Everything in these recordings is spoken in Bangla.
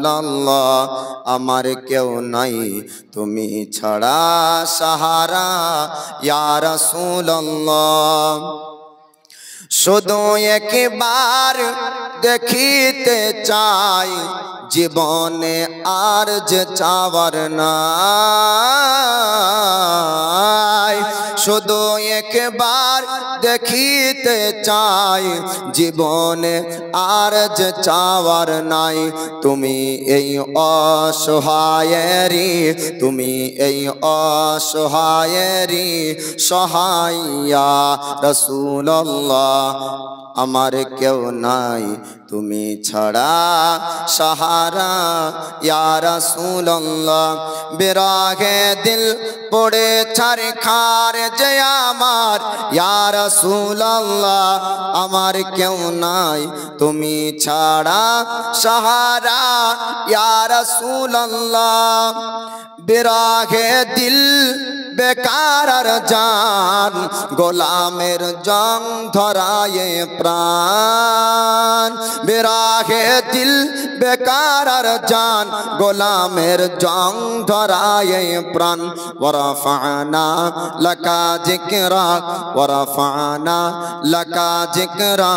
রাসূলুল্লাহ আমার কেউ নাই তুমি ছাড়া সাহারা ইয়া রাসূলুল্লাহ শুধু একবার দেখিতে চাই জীবনে আর যে চাওয়ার নাই শুধু একবার দেখিতে চাই জীবনে আর যে চাওয়ার নাই তুমি এই অসহায়েরি তুমি এই অসহায়েরি সহায় ইয়া রাসূলুল্লাহ আমার কেউ নাই তুমি ছাড়া সাহারা ইয়া রাসূলুল্লাহ বিরাগে দিল পড়ে ছারখার যে আমার ইয়া রাসূলুল্লাহ আমার কেউ নাই তুমি ছাড়া সাহারা ইয়া রাসূলুল্লাহ বিরাগে দিল বেকার জান গোলামের জং ধরায়ে প্রাণ বিরাগে দিল বেকার জান গোলামের জং ধরায়ে প্রাণ ওয়ারাফানা লাকা যিকরা ওয়ারাফানা লাকা যিকরা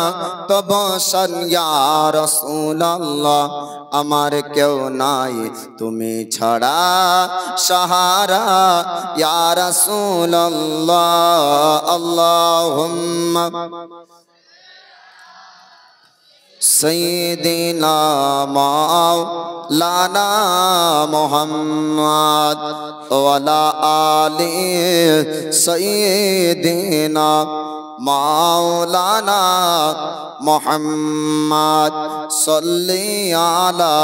তবশন ইয়া রাসূলুল্লাহ আমার কেউ নাই তুমি ছাড়া সাহারা ইয়া রাসূলুল্লাহ আল্লাহুম্মা সাইয়্যিদিনা মাওলানা মুহাম্মদ ওয়া আলা আলি সাইয়্যিদিনা মাওলানা মুহাম্মদ সাল্লি আলা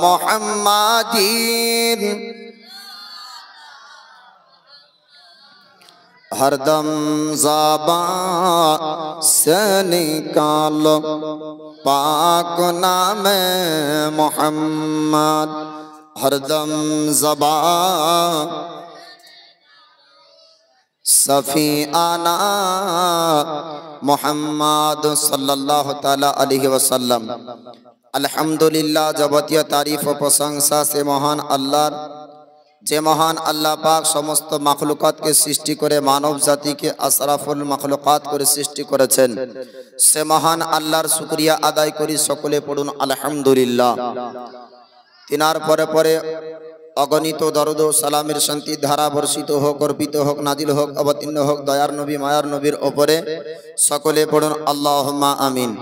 মুহাম্মাদিন हरदम ज़बान से निकालो पाक नाम मोहम्मद हरदम ज़बान सफ़ी आना मोहम्मद सल्लल्लाहु ताला अलैहि वसल्लम अल्हम्दुलिल्लाह जबतिया तारीफ व प्रशंसा से महान अल्लाह जे महान अल्लाह पाक समस्त मखलुकात के सृष्टि करे मानव जाति के अशराफुल मखलुकात करे सृष्टि करेছেন से महान अल्लाहर शुक्रिया आदाय करी सकले पड़ुन अल्हम्दुलिल्लाह तिनार परे परे अगणित दरुद व सालामेर शांति धारा बर्षित होक अर्पित होक नाजिल होक अवतीर्ण होक दयार नबी मायार नबीर उपरे सकले पड़ुन अल्लाहुम्मा आमीन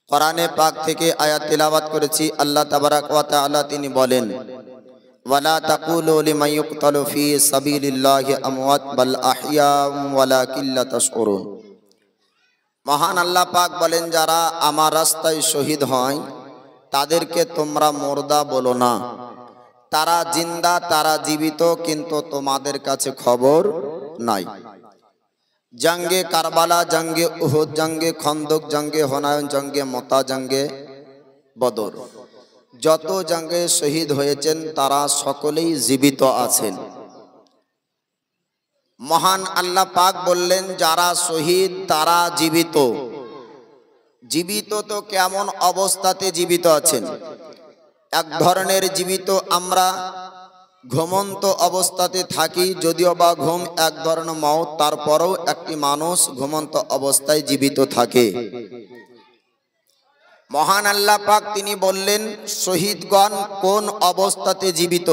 कुराने पाक থেকে आयात तिलावत করেছি আল্লাহ তাবারাক ওয়া তাআলা তিনি বলেন वला तकुलु लिमन युक्तलु फी सबीलिल्लाहि अमवात बल अहयाउम वलाकिन ला तशउरुन महान अल्लाह पाक बोलें যারা আমার রাস্তায় শহীদ হয় তাদেরকে তোমরা মুর্দা বলো না তারা জিন্দা তারা জীবিত কিন্তু তোমাদের কাছে খবর নাই जंगे কারবালা जंगे উহুদ जंगे খন্দক जंगे হুনায়ন जंगे মুতা जंगे বদর যত জঙ্গে শহীদ হয়েছেন তারা সকলেই জীবিত আছেন মহান আল্লাহ পাক বললেন যারা শহীদ তারা জীবিত জীবিত তো কেমন অবস্থাতে জীবিত আছেন এক ধরনের জীবিত আমরা ঘুমন্ত অবস্থাতে থাকি যদিও বা ঘুম এক ধরনের মওত তারপরেও একটি মানুষ ঘুমন্ত অবস্থায় জীবিত থাকে महान अल्लाह पाक तिनी बोलें शहीदगण कौन अवस्थाते जीवित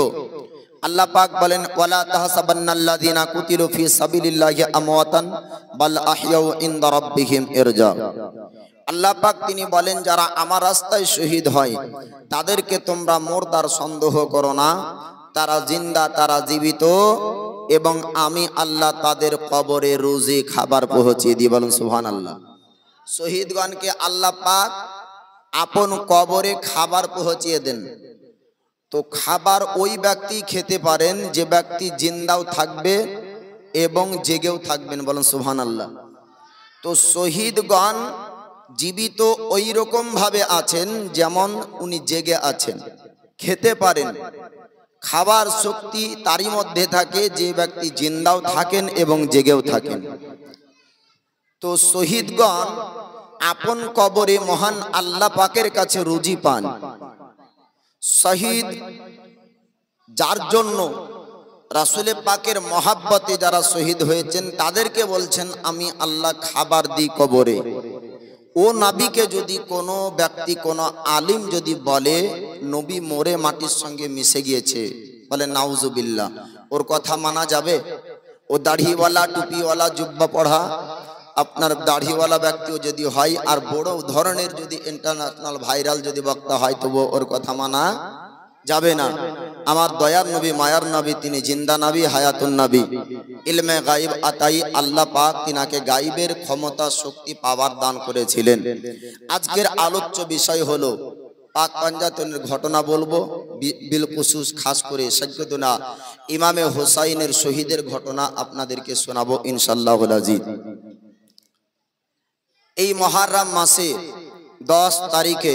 अल्लाह पाक बोलें वला तहसबन्नल्लाज़ीना कुतिलू फी सबीलिल्लाहि अमवातन बल अहयाउ इंदा रब्बिहिम इरजा अल्लाह पाक तिनी बोलें যারা আমার রাস্তায় শহীদ হয় তাদেরকে তোমরা মুর্দার সন্দেহ করো না তারা জিন্দা তারা জীবিত এবং আমি আল্লাহ তাদের কবরে রুজি খাবার পৌঁছে দিই বলেন সুবহানাল্লাহ শহীদগণকে আল্লাহ পাক আপন কবরে খাবার পৌঁছিয়ে দেন তো খাবার ওই ব্যক্তি খেতে পারেন যে ব্যক্তি জিন্দাও থাকবে এবং জেগেও থাকবেন বলেন সুবহানাল্লাহ তো শহীদগণ জীবিত ওই রকম ভাবে আছেন যেমন উনি জেগে আছেন খেতে পারেন খাবার শক্তি তারই মধ্যে থাকে যে ব্যক্তি জিন্দাও থাকেন এবং জেগেও থাকেন তো শহীদগণ আপন কবরে মহান আল্লাহ পাকের কাছে রুজি পান শহীদ যার জন্য রাসূলে পাকের মহাব্বতে যারা শহীদ হয়েছেন তাদেরকে বলছেন আমি আল্লাহ খাবার দিই কবরে। ও নবীকে যদি কোনো ব্যক্তি কোনো আলিম যদি বলে নবী মরে মাটির সঙ্গে মিশে গিয়েছে, বলে নাউজুবিল্লাহ, ওর কথা মানা যাবে? ও দাড়িওয়ালা টুপিওয়ালা জুব্বা পড়া আপনার দাড়িওয়ালা ব্যক্তিও যদি হয় আর বড় ধরনের যদি ইন্টারন্যাশনাল ভাইরাল যদি বক্তা হয় তবু ওর কথা মানা যাবে না। আমার দয়ার নবী মায়ার নবী তিনি জিন্দা নবী হায়াতুন নবী, ইলমে গায়েব আতাই আল্লাহ পাক তিনাকে গায়েবের ক্ষমতা শক্তি পাওয়ার দান করেছিলেন। আজকের আলোচ্য বিষয় হলো পাক পাঞ্জাতনের ঘটনা বলবো, বিলখুসুস খাস করে সৈয়দনা ইমামে হোসাইনের শহীদের ঘটনা আপনাদেরকে শোনাবো ইনশাআল্লাহুল আজিজ। এই মুহররম মাসে 10 তারিখে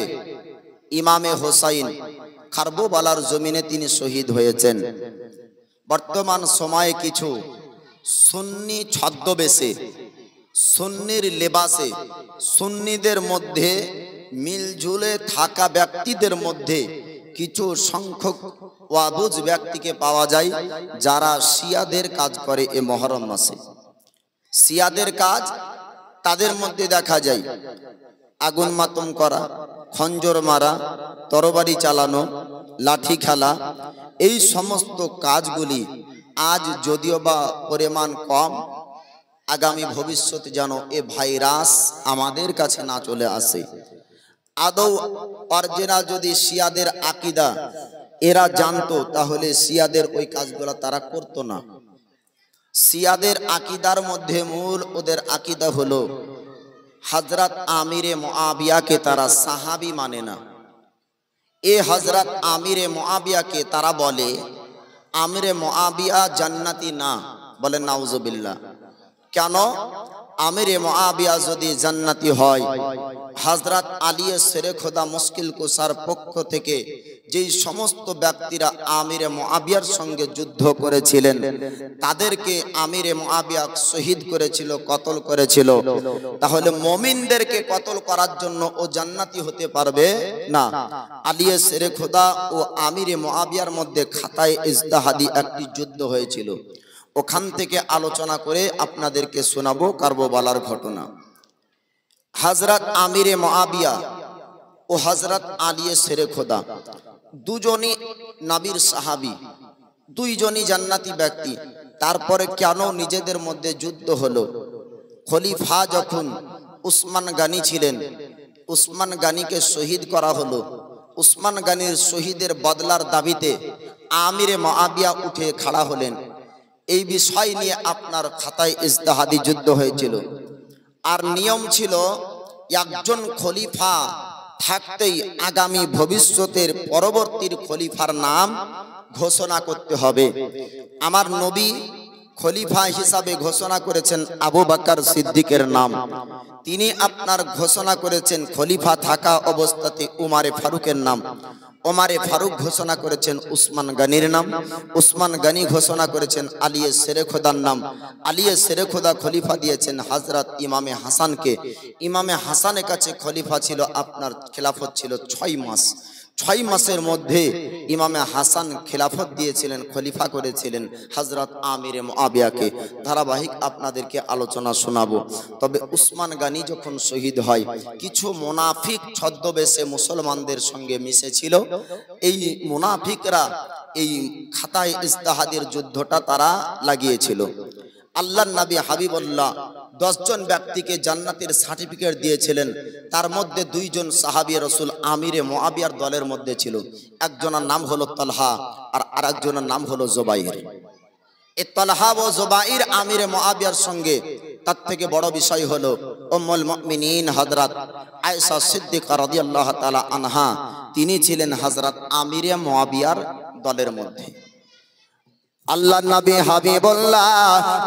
ইমামে হোসাইন কারবালার জমিনে তিনি শহীদ হয়েছেন। বর্তমান সময়ে কিছু সুন্নি ছদ্মবেশে সুন্নির লেবাসে সুন্নিদের মধ্যে মিলঝুলে থাকা ব্যক্তিদের মধ্যে কিছু সংখ্যক ওয়াবুজ ব্যক্তিকে পাওয়া যায় যারা শিয়াদের কাজ করে এই মুহররম মাসে। শিয়াদের কাজ তাদের মধ্যে দেখা যায় আগুন মাতম করা, খঞ্জর মারা, তরবারি চালানো, লাঠি খেলা, এই সমস্ত কাজগুলি আজ যদিও বা পরিমাণ কম, আগামী ভবিষ্যতে যেন এ ভাইরাস আমাদের কাছে না চলে আসে। আদৌ অরিজিনাল যদি শিয়াদের আকীদা এরা জানতো তাহলে শিয়াদের ওই কাজগুলো তারা করতো না। শিয়াদের আকীদার মধ্যে মূল ওদের আকীদা হলো হযরত আমিরে মুআবিয়াকে তারা সাহাবী মানে না। এ হযরত আমিরে মুআবিয়াকে তারা বলে আমিরে মুআবিয়া জান্নাতি না, বলে নাউজুবিল্লাহ। কেন? আমিরে মুআবিয়া যদি জান্নাতি হয়, হযরত আলী শেরে খোদা মুশকিল কুসার পক্ষ থেকে যেই সমস্ত ব্যক্তিরা আমিরে মুআবিয়ার সঙ্গে যুদ্ধ করেছিলেন তাদেরকে আমিরে মুআবিয়া শহীদ করেছিল, কতল করেছিল, তাহলে মুমিনদেরকে কতল করার জন্য ও জান্নাতি হতে পারবে না। আলী শেরে খোদা ও আমিরে মুআবিয়ার মধ্যে খাতায় ইজতিহাদি একটি যুদ্ধ হয়েছিল। ওখান থেকে আলোচনা করে আপনাদেরকে শোনাবো কারবালার ঘটনা। হযরত আমিরে মুআবিয়া ও হযরত আলী শেরে খোদা দুজনই নবীর সাহাবী, দুইজনই জান্নাতি ব্যক্তি। তারপরে কেন নিজেদের মধ্যে যুদ্ধ হলো? খলিফা যখন উসমান গানি ছিলেন, উসমান গানিকে শহীদ করা হলো। উসমান গানির শহীদের বদলার দাবিতে আমিরে মুআবিয়া উঠে খাড়া হলেন। এই বিষয় নিয়ে আপনার খাতায় ইজতিহাদি যুদ্ধ হয়েছিল। আর নিয়ম ছিল একজন খলিফা থাকতেই আগামী ভবিষ্যতের পরবর্তীর খলিফার নাম ঘোষণা করতে হবে। আমার নবী খলিফা হিসাবে ঘোষণা করেছেন আবু বকর সিদ্দিকের নাম। তিনি আপনার ঘোষণা করেছেন খলিফা থাকা অবস্থাতে উমারে ফারুকের নাম। ওমারে ফারুক ঘোষণা করেছেন উসমান গানির নাম। উসমান গানি ঘোষণা করেছেন আলী শেরে খোদার নাম। আলী শেরে খোদা খলিফা দিয়েছেন হযরত ইমামে হাসানকে। ইমামে হাসানের কাছে খলিফা ছিল আপনার খেলাফত ছিল 6 মাস। 6 মাসের মধ্যে ইমামে হাসান খেলাফত দিয়েছিলেন, খলিফা করেছিলেন হযরত আমিরে মুআবিয়াকে। ধারাবাহিক আপনাদেরকে আলোচনা শোনাবো। তবে উসমান গানি যখন শহীদ হয় কিছু মুনাফিক ছদ্মবেশে মুসলমানদের সঙ্গে মিশেছিল। এই মুনাফিকরা এই খাতায় ইজতিহাদের যুদ্ধটা তারা লাগিয়েছিল। আল্লাহর নবী হাবিবুল্লাহ 10 জন ব্যক্তিকে জান্নাতের সার্টিফিকেট দিয়েছিলেন। তার মধ্যে 2 জন সাহাবী রাসূল আমিরে মুআবিয়ার দলের মধ্যে ছিল। একজনের নাম হলো তালহা আর আরেকজনের নাম হলো জুবাইর। এই তালহা ও জুবাইর আমিরে মুআবিয়ার সঙ্গে, তার থেকে বড় বিষয় হলো উম্মুল মুমিনিন হযরত আয়েশা সিদ্দিকা রাদিয়াল্লাহু তাআলা আনহা, তিনি ছিলেন হযরত আমিরে মুআবিয়ার দলের মধ্যে। আল্লাহ নবী হাবিবুল্লাহ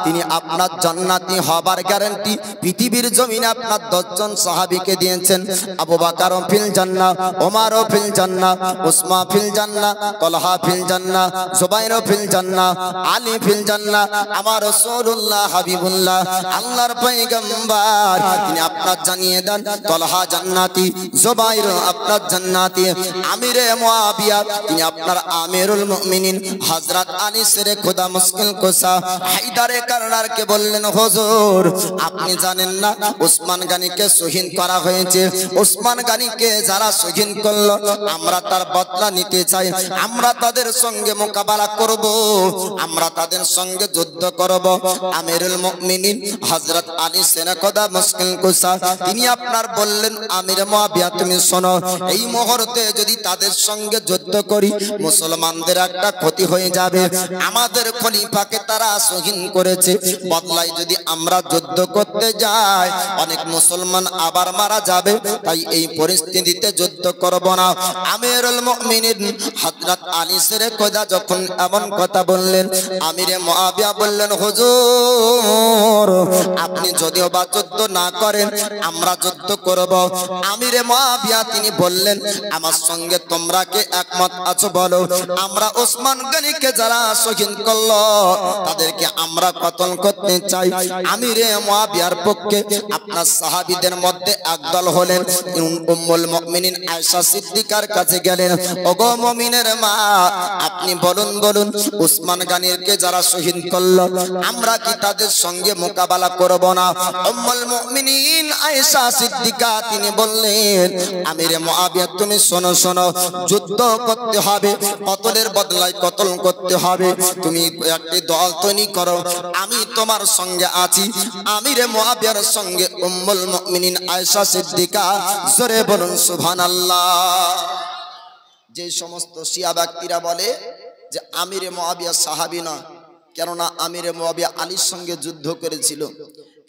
তিনি আপনার জান্নাতি হবার গ্যারান্টি পৃথিবীর জমিনে আপনার 10 জন সাহাবীকে দিয়েছেন। আবু বকর ফিল জান্নাহ, ওমর ফিল জান্নাহ, উসমান ফিল জান্নাহ, তালহা ফিল জান্নাহ, জুবাইর ফিল জান্নাহ, আলী ফিল জান্নাহ। আমার রাসূলুল্লাহ হাবিবুল্লাহ আল্লাহর পয়গম্বর তিনি আপনার জানিয়ে দেন তালহা জান্নাতি, জুবাইর আপনার জান্নাতি, আমিরে মুআবিয়া তিনি আপনার আমিরুল মুমিনিন হযরত আলী খুদা মুশকিল কোসা হায়দারে কারনার কে বললেন হুজুর আপনি জানেন না ওসমান গনিকে শহীদ করা হয়েছে। ওসমান গনিকে যারা শহীদ করলো আমরা তার বদলা নিতে চাই, আমরা তাদের সঙ্গে মোকাবেলা করব, আমরা তাদের সঙ্গে যুদ্ধ করব। আমিরুল মুমিনিন হযরত আলী সেনা খুদা মুশকিল কোসা তিনি আপনার বললেন আমির মুআবিয়া তুমি শোনো, এই মুহূর্তে যদি তাদের সঙ্গে যুদ্ধ করি মুসলমানদের একটা ক্ষতি হয়ে যাবে। আমাদের খলিফাকে তারা শহীদ করেছে, বদলায় যদি আমরা যুদ্ধ করতে যাই অনেক মুসলমান আবার মারা যাবে, তাই এই পরিস্থিতিতে যুদ্ধ করব না। আমিরুল মুমিনিন হযরত আলী সেরে খোদা যখন এমন কথা বললেন আমিরে মুআবিয়া বললেন হুজুর আপনি যদিও বা যুদ্ধ না করেন আমরা যুদ্ধ করব। আমিরে মুআবিয়া তিনি বললেন আমার সঙ্গে তোমরা কে একমত আছো বলো, আমরা ওসমান গনিকে যারা শহীদ করলো তাদেরকে আমরা কতল করতে চাই। আমিরে মুআবিয়ার পক্ষে আপনার সাহাবীদের মধ্যে একদল হলেন উম্মুল মুমিনিন আয়েশা সিদ্দিকার কাছে গেলেন, ওগো মুমিনের মা আপনি বলুন ওসমান গনিকে যারা শহীদ করলো আমরা কি তাদের সঙ্গে মোকাবেলা করব না? উম্মুল মুমিনিন আয়েশা সিদ্দিকা তিনি বললেন আমিরে মুআবিয়া তুমি শোনো যুদ্ধ করতে হবে, কতলের বদলায় কতল করতে হবে, তুমি একটি দল তৈরি করো আমি তোমার সঙ্গে আছি। আমিরে মুআবিয়ার সঙ্গে উম্মুল মুমিনিন আয়েশা সিদ্দিকা জোরে বলুন সুবহানাল্লাহ। যে সমস্ত শিয়া ব্যক্তিরা বলে যে আমিরে মুআবিয়া সাহাবী না, কেননা আমিরে মুআবিয়া আলীর সঙ্গে যুদ্ধ করেছিল,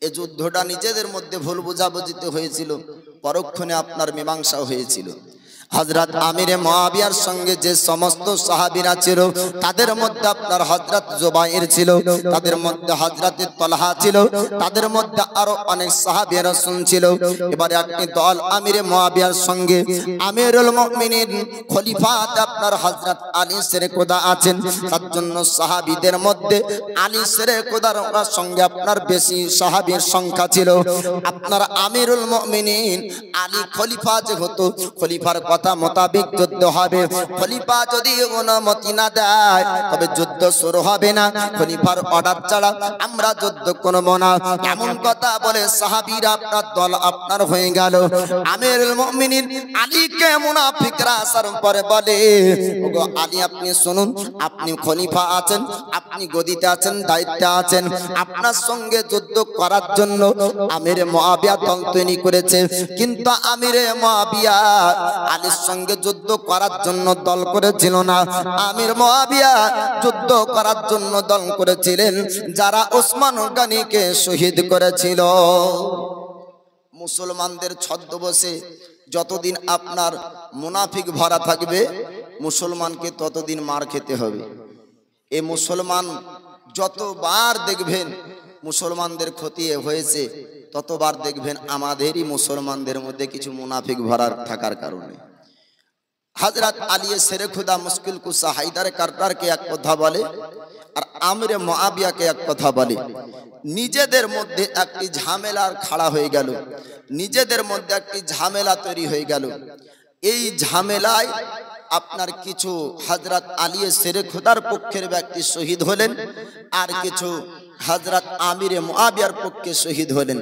এই যুদ্ধটা নিজেদের মধ্যে ভুল বুঝাবুঝিতে হয়েছিল, পরক্ষণে আপনার মীমাংসা হয়েছিল। হযরত আমিরে মুআবিয়ার সঙ্গে যে সমস্ত সাহাবীরা ছিল তাদের মধ্যে আপনার হযরত জুবাইর ছিল, তাদের মধ্যে হযরত তালহা ছিল, তাদের মধ্যে আরো অনেক সাহাবী রাসূল ছিল। এবারে একটি দল আমিরে মুআবিয়ার সঙ্গে আমিরুল মুমিনিন খলিফাত আপনার হযরত আলী সেরে খোদা আছেন, তার জন্য সাহাবীদের মধ্যে আলী সেরে খোদার সঙ্গে আপনার বেশি সাহাবীর সংখ্যা ছিল। আপনার আমিরুল মুমিনিন আলী খলিফা যেহেতু খলিফার কথা মোতাবেক যুদ্ধ হবে, খলিফা যদি অনুমতি না দেয় তবে যুদ্ধ শুরু হবে না, খলিফার অর্ডার ছাড়া আমরা যুদ্ধ করব না, এমন কথা বলে সাহাবীরা আপনার দল আপনার হয়ে গেল। আমিরুল মুমিনিন আলীকে মুনাফিকরা আসার পরে বলে ওগো আলী আপনি শুনুন, আপনি খলিফা আছেন, আপনি গদিতে আছেন, দায়িত্বে আছেন, আপনার সঙ্গে যুদ্ধ করার জন্য আমিরে মুআবিয়া দল তৈরি করেছে, কিন্তু আমিরে মুআবিয়া আলীর সঙ্গে যুদ্ধ করার জন্য দল করেছিল না। আমির মুআবিয়া যুদ্ধ করার জন্য দল করেছিলেন যারা ওসমান গনিকে শহীদ করেছিল। মুসলমানদের ছদ্মবেশে যতদিন আপনার মুনাফিক ভরা থাকবে মুসলমানকে ততদিন মার খেতে হবে। এই মুসলমান যতবার দেখবেন মুসলমানদের ক্ষতি হয়েছে ততবার দেখবেন আমাদেরই মুসলমানদের মধ্যে কিছু মুনাফিক ভরা থাকার কারণে। হযরত আলী সেরে খুদা মুশকিল কুসা হায়দারে কারদারকে এক কথা বলে আর আমিরে মুআবিয়াকে এক কথা বলে। নিজেদের মধ্যে একটি ঝামেলার খাড়া হয়ে গেল, নিজেদের মধ্যে একটি ঝামেলা তৈরি হয়ে গেল। এই ঝামেলায় আপনার কিছু হযরত আলী সেরে খুদার পক্ষের ব্যক্তি শহীদ হলেন আর কিছু হযরত আমিরে মুআবিয়ার পক্ষে শহীদ হলেন।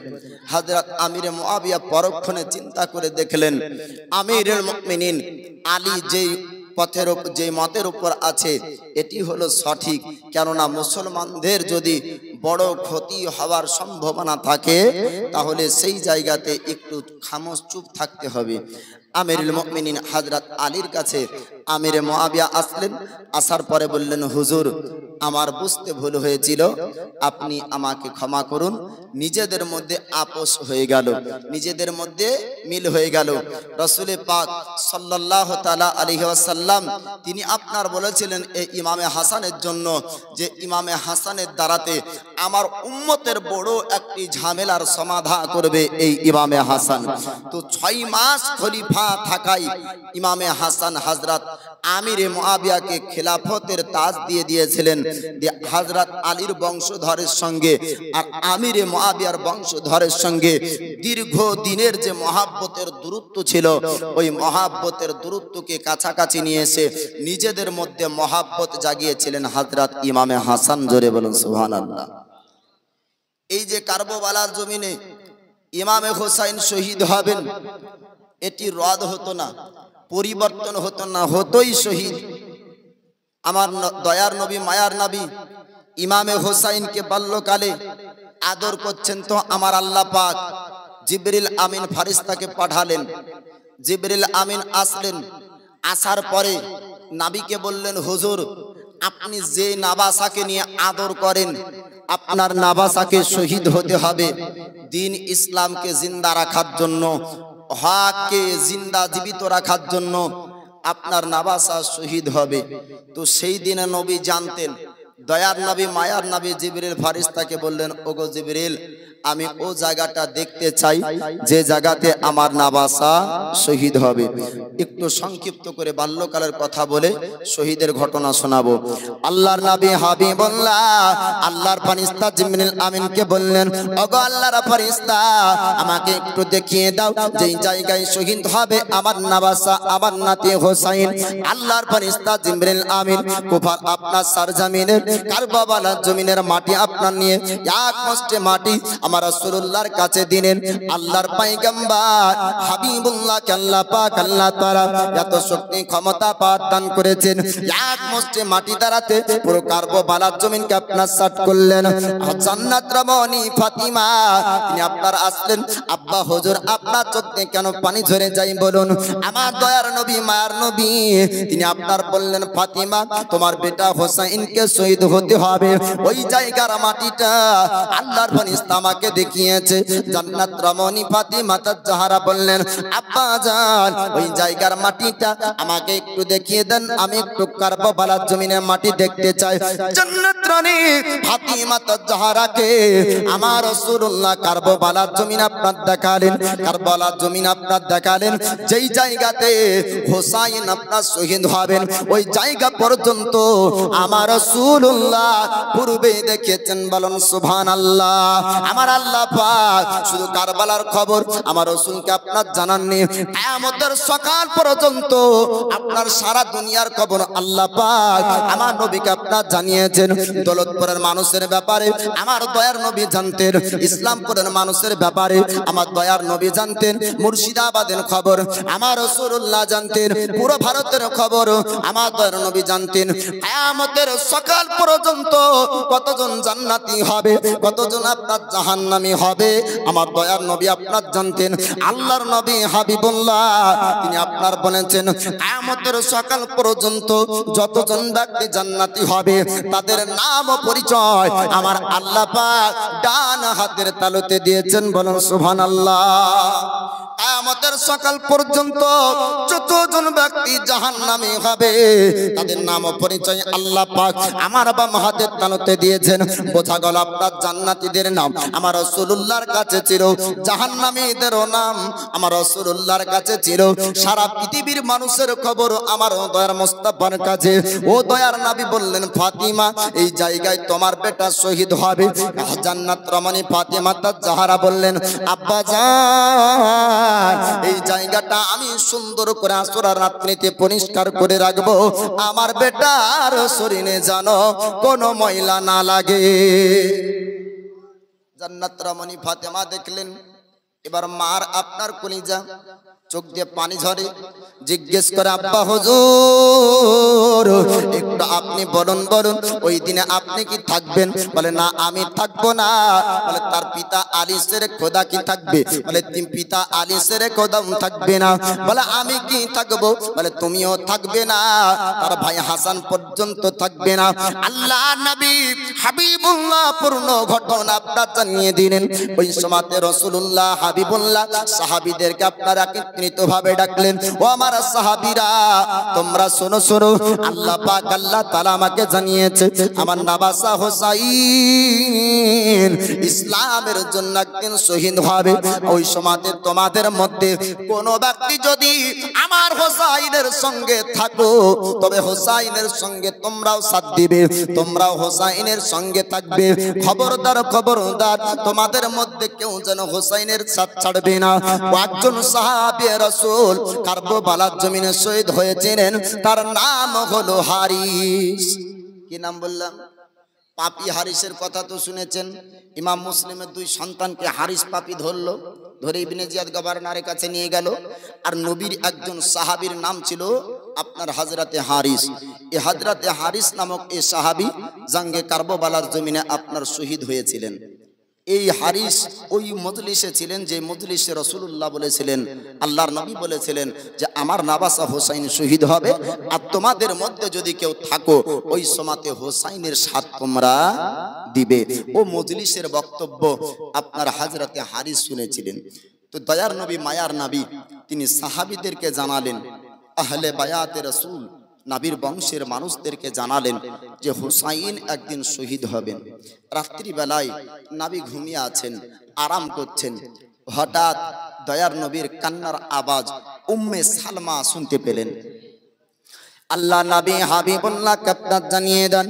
হযরত আমিরে মুআবিয়া পরক্ষণে চিন্তা করে দেখলেন আমিরুল মুমিনিন আলী যেই পথের যে মতের উপর আছে এটি হলো সঠিক, কেননা মুসলমানদের যদি বড় ক্ষতি হওয়ার সম্ভাবনা থাকে তাহলে সেই জায়গাতে একটু খামোশ চুপ থাকতে হবে। আমিরুল মুমিনিন হযরত আলীর কাছে আমিরে মুআবিয়া আসলেন, আসার পরে বললেন, হুজুর আমার বুঝতে ভুল হয়েছিল, আপনি আমাকে ক্ষমা করুন। নিজেদের মধ্যে আপোষ হয়ে গেল, নিজেদের মধ্যে মিল হয়ে গেল। রাসূল পাক সাল্লাল্লাহু তাআলা আলাইহি ওয়াসাল্লাম তিনি আপনার বলেছিলেন এই ইমামে হাসানের জন্য যে ইমামে হাসানের দ্বারাতে আমার উম্মতের বড় একটি ঝামেলার সমাধান করবে এই ইমামে হাসান। তো 6 মাস খলিফা থাকায় ইমামে হাসান হযরত আমিরে মুআবিয়াকে খেলাফতের তাজ দিয়ে দিয়েছিলেন। হযরত আলীর বংশধরের সঙ্গে আর আমিরে মুআবিয়ার বংশধরের সঙ্গে দীর্ঘ দিনের যে মহাব্বতের দূরত্ব ছিল, ওই মহাব্বতের দূরত্বকে কাছাকাছি নিয়ে এসে নিজেদের মধ্যে মহাব্বত জাগিয়েছিলেন হযরত ইমামে হাসান। জোরে বলুন সুবহানাল্লাহ। এই যে কারবালার জমিনে ইমামে হোসাইন শহীদ হবেন, এটি রদ হতো না, পরিবর্তন হতো না, হতোই শহীদ। আমার দয়ার নবী মায়ার নবী ইমামে হোসাইনকে বাল্যকালে আদর করছেন, তো আমার আল্লাহ পাক জিবরিল আমিন ফারিস্তাকে পাঠালেন। জিবরিল আমিন আসলেন, আসার পরে নবীকে বললেন, হুজুর আপনি যে নাবাসাকে নিয়ে আদর করেন, আপনার নাবাসাকে শহীদ হতে হবে দ্বীন ইসলামকে জিন্দা রাখার জন্য, হককে জিন্দা জীবিত রাখার জন্য আপনার নাবাসা শহীদ হবে। তো সেই দিনে নবী জানতেন, দয়ার নবী মায়ার নবী জিবরিল ফারিস্তাকে বললেন, ওগো জিবরিল আমি ও জায়গাটা দেখতে চাই যে জায়গাতে আমার নাবাসা শহীদ হবে। একটু সংক্ষিপ্ত করে বাল্যকালের কথা বলে শহীদের ঘটনা শোনাবো। আল্লাহর নবী হাবিবুল্লাহ আল্লাহর ফেরেশতা জিবরিল আমিনকে বললেন, ওগো আল্লাহর ফেরেশতা আমাকে একটু দেখিয়ে দাও যেই জায়গায় শহীদ হবে আমার নাবাসা, আমার নাতি হোসাইন। আল্লাহর ফেরেশতা জিবরিল আমিন কুফার আপনার সরজমিনের কারবালার জমিনের মাটি আপনার নিয়ে এক মুষ্টি মাটি আমার রাসূলুল্লাহর কাছে দিলেন। আল্লাহর পয়গম্বর হাবিবুল্লাহকে আল্লাহ পাক আল্লাহ তাআলা এত শক্তি ক্ষমতা দান করেছেন, এক মুষ্টি মাটি দ্বারাতে পুরো কারবালার জমিনকে আপনার সাট করলেন। জান্নাত রমণী ফাতিমা তিনি আপনার আসলেন, আব্বা হুজুর আপনার চোখ থেকে কেন পানি ঝরে যায় বলুন। আমার দয়ার নবী মায়ার নবী তিনি আপনার বললেন, ফাতিমা তোমার বেটা হোসাইনকে শহীদ হতে হবে। ওই জায়গার মাটিটা আল্লাহর ফেরেশতা আমাকে দেখিয়েছে। জান্নাত রমণী ফাতিমা তাজহারা বললেন, আব্বা জান ওই জায়গার মাটিটা আমাকে একটু দেখিয়ে দেন, আমি একটু কারবালার জমিনের মাটি দেখতে চাই। জান্নাত রানী ফাতিমা তাজহারাকে আমার রাসূলুল্লাহ কারবালার জমিন আপনার দেখালেন, কারবালার জমিন আপনার দেখালেন যেই জায়গাতে হোসাইন আপনার শহীদ হবেন। ওই জায়গা পর্যন্ত আমার রাসূলুল্লাহ পূর্বে দেখেছেন, বলুন সুবহানাল্লাহ। আমার আল্লাহ পাক শুধু কারবালার খবর আমার রাসূলকে আপনার জানাননি, কিয়ামতের সকাল পর্যন্ত আপনার সারা দুনিয়ার খবর আল্লাহ পাক আমার নবীকে আপনার জানিয়েছেন। দৌলতপুরের মানুষের ব্যাপারে আমার দয়ার নবী জানতেন, ইসলামপুরের মানুষের ব্যাপারে আমার দয়ার নবী জানতেন, মুর্শিদাবাদের খবর আমার রাসূলুল্লাহ জানতেন, পুরো ভারতের খবর আমার দয়ার নবী জানতেন। কিয়ামতের সকাল পর্যন্ত কতজন জান্নাতি হবে, কতজন আপনার জাহান্নামী হবে আমার দয়ার নবী আপনার জানতেন। আল্লাহর নবী হাবিবুল্লাহ তিনি আপনার বলেছেন, কিয়ামতের সকাল পর্যন্ত যতজন ব্যক্তি জান্নাতি হবে তাদের নাম ও পরিচয় আমার আল্লাহ পাক ডান হাতের তালুতে দিয়েছেন, বলুন সুবহানাল্লাহ। কিয়ামতের সকাল পর্যন্ত যতজন ব্যক্তি জাহান্নামী হবে তাদের নাম ও পরিচয় আল্লাহ পাক আমার বাম হাতের তালুতে দিয়েছেন। বোঝা গেল আপনার জান্নাতীদের নাম আমার রাসূলুল্লাহর কাছে ছিল, জাহান্নামীদেরও নাম আমার রাসূলুল্লাহর কাছে ছিল। সারা পৃথিবীর মানুষের খবর আমার দয়ার মুস্তাফার কাছে। ও দয়ার নবী বললেন, ফাতিমা এই জায়গায় তোমার বেটা শহীদ হবে। জান্নাত রমণী ফাতিমা তাজহারা বললেন, আব্বা জান এই জায়গাটা আমি সুন্দর করে আসর রাত্রিতে পরিষ্কার করে রাখবো, আমার বেটার শরীরে যেন কোনো ময়লা না লাগে। জান্নাত রমণী ফাতেমা দেখলেন, এবার মার আপনার কলিজা চোখ দিয়ে পানি ঝরে, জিজ্ঞেস করে, আব্বা হুজুর হুজুর একটু আপনি বলুন ওই দিনে আপনি কি থাকবেন? বলে না আমি থাকবো না। বলে তার পিতা আলী শের খোদা কি থাকবে? বলে পিতা আলী শের খোদা থাকবে না। বলে আমি কি থাকবো? বলে তুমিও থাকবে না, তার ভাই হাসান পর্যন্ত থাকবে না। আল্লাহ নবী হাবিবুল্লাহ পূর্ণ ঘটনা আপনার জানিয়ে দিলেন। ওই সময়তে রাসূলুল্লাহ হাবিবুল্লাহ সাহাবীদেরকে আপনারা একত্রিত ভাবে ডাকলেন, ও আমার সাহাবীরা তোমরা শোনো শোনো, আল্লাহ পাক আল্লাহ তাআলা আমাকে জানিয়েছে আমার নবাসা হোসাইন ইসলামের জন্য একদিন শহীদ হবে। ওই সময়তে তোমাদের মধ্যে কোন ব্যক্তি যদি আমার হোসাইনের সঙ্গে থাকো, তবে হোসাইনের সঙ্গে তোমরাও সাথ দিবে, তোমরাও হোসাইনের সঙ্গে থাকবে। খবরদার খবরদার, তোমাদের মধ্যে কেউ যেন হোসাইনের সাথ ছাড়বে না। একজন সাহাবী রাসূল কারবালার জমিনে শহীদ হয়েছিলেন, তার নাম হলো হারিস। কি নাম বললাম? পাপী হারিসের কথা তো শুনেছেন। ইমাম মুসলিমের দুই সন্তানকে হারিস পাপী ধরলো, ধরে ইবনে জিয়াদ গভর্নরের কাছে নিয়ে গেল। আর নবীর একজন সাহাবীর নাম ছিল আপনার হযরতে হারিস। এই হযরতে হারিস নামক এই সাহাবী জঙ্গে কারবালার জমিনে আপনার শহীদ হয়েছিলেন। এই হারিস ওই মজলিসে ছিলেন যে মজলিসে রাসূলুল্লাহ বলেছিলেন, আল্লাহর নবী বলেছিলেন যে আমার নবাসা হোসাইন শহীদ হবে, আর তোমাদের মধ্যে যদি কেউ থাকো ওই সময়তে হোসাইনের সাথ তোমরা দিবে। ও মজলিসের বক্তব্য আপনার হযরতে হারিস শুনেছিলেন। তো দয়ার নবী মায়ার নবী তিনি সাহাবীদেরকে জানালেন, আহলে বায়াতে রাসূল নবীর বংশের মানুষদেরকে জানালেন যে হোসাইন একদিন শহীদ হবেন। রাত্রি বেলায় নবী ঘুমিয়ে আছেন, আরাম করছেন। হঠাৎ দয়ার নবীর কান্নার আওয়াজ উম্মে সালমা শুনতে পেলেন। আল্লাহ নবী হাবিবুল্লাহকে আপনার জানিয়ে দেন।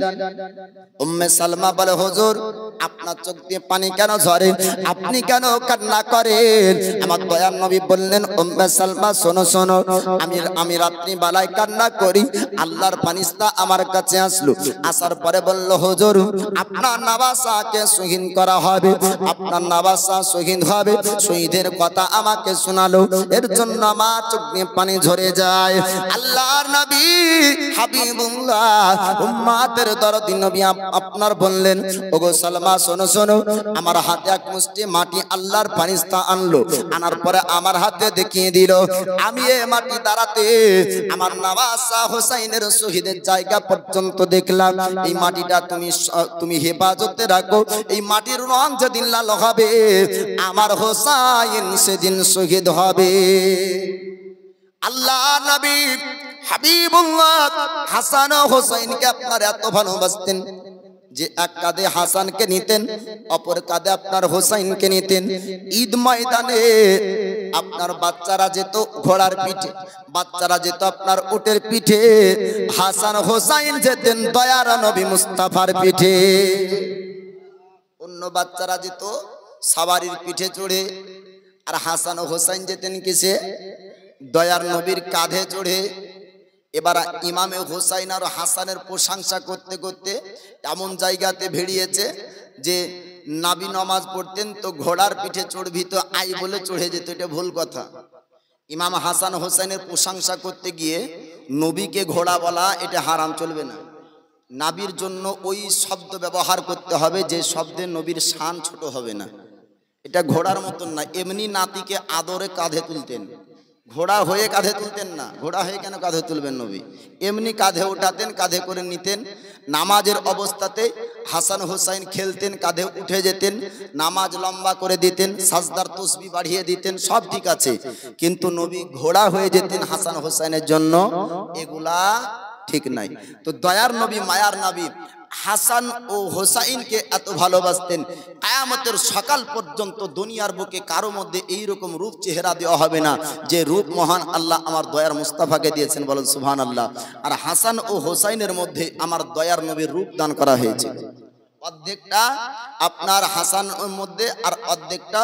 উম্মে সালমা বলে, হুজুর আপনার চোখ দিয়ে পানি কেন ঝরে? আপনি কেন কান্না করেন? আমার দয়ার নবী বললেন, উম্মে সালমা শোনো শোনো, আমি রাত্রি বেলায় কান্না করি। আল্লাহর ফেরেশতা আমার কাছে আসলো, আসার পরে বলল, হুজুর আপনার নবাসাকে শহীদ করা হবে, আপনার নবাসা শহীদ হবে। শহীদের কথা আমাকে শোনালো, এর জন্য আমার চোখ দিয়ে পানি ঝরে যায়। আল্লাহর নবী হাবিবুল্লাহ উম্মতের দরদি নবী আপনার বললেন, ওগো সালমা শোনো শোনো, আমার হাতে এক মুষ্টি মাটি আল্লাহর ফেরেশতা আনলো, আনার পরে আমার হাতে দেখিয়ে দিল। আমি এই মাটি দ্বারাতে আমার নবাসা হোসাইনের শহীদের জায়গা পর্যন্ত দেখলাম। এই মাটিটা তুমি হেফাজতে রাখো। এই মাটির রং যেদিন লাল হবে আমার হোসাইন সেদিন শহীদ হবে। আল্লাহ নবী হাবিবুল্লাহ হাসান ও হোসাইনকে আপনার এত ভালোবাসতেন যে এক কাঁধে হাসানকে নিতেন, অপর কাঁধে আপনার হোসাইনকে নিতেন। ঈদ ময়দানে আপনার বাচ্চারা যেত ঘোড়ার পিঠে, বাচ্চারা যেত আপনার উটের পিঠে, হাসান হোসাইন যেতেন দয়ার নবী মুস্তাফার পিঠে। অন্য বাচ্চারা যেত সাওয়ারির পিঠে চড়ে, আর হাসান ও হোসাইন যেতেন কিসে? দয়ার নবীর কাঁধে চড়ে। এবার ইমামে হোসাইন আর হাসানের প্রশংসা করতে করতে এমন জায়গাতে ভিড়িয়েছে যে নবী নামাজ পড়তেন তো ঘোড়ার পিঠে চড়বি তো আই বলে চড়ে যেত, এটা ভুল কথা। ইমাম হাসান হোসাইনের প্রশংসা করতে গিয়ে নবীকে ঘোড়া বলা এটা হারাম, চলবে না। নবীর জন্য ওই শব্দ ব্যবহার করতে হবে যে শব্দে নবীর শান ছোট হবে না। এটা ঘোড়ার মতন না, এমনি নাতিকে আদরে কাঁধে তুলতেন, ঘোড়া হয়ে কাঁধে তুলতেন না। ঘোড়া হয়ে কেন কাঁধে তুলবেন নবী? এমনি কাঁধে উঠাতেন, কাঁধে করে নিতেন। নামাজের অবস্থাতে হাসান হোসাইন খেলতেন, কাঁধে উঠে যেতেন, নামাজ লম্বা করে দিতেন, সাজদার তসবিহ বাড়িয়ে দিতেন, সব ঠিক আছে। কিন্তু নবী ঘোড়া হয়ে যেতেন হাসান হোসাইনের জন্য, এগুলা ঠিক নাই। তো দয়ার নবী মায়ার নবী হাসান ও হোসাইনকে এত ভালোবাসতেন, কিয়ামতের সকাল পর্যন্ত দুনিয়ার বুকে কারো মধ্যে এই রকম রূপ চেহারা দেওয়া হবে না যে রূপ মহান আল্লাহ আমার দয়ার মুস্তাফাকে দিয়েছেন, বলেন সুবহানাল্লাহ। আর হাসান ও হোসাইনের মধ্যে আমার দয়ার নবীর রূপ দান করা হয়েছে। অর্ধেকটা আপনার হাসানের মধ্যে আর অর্ধেকটা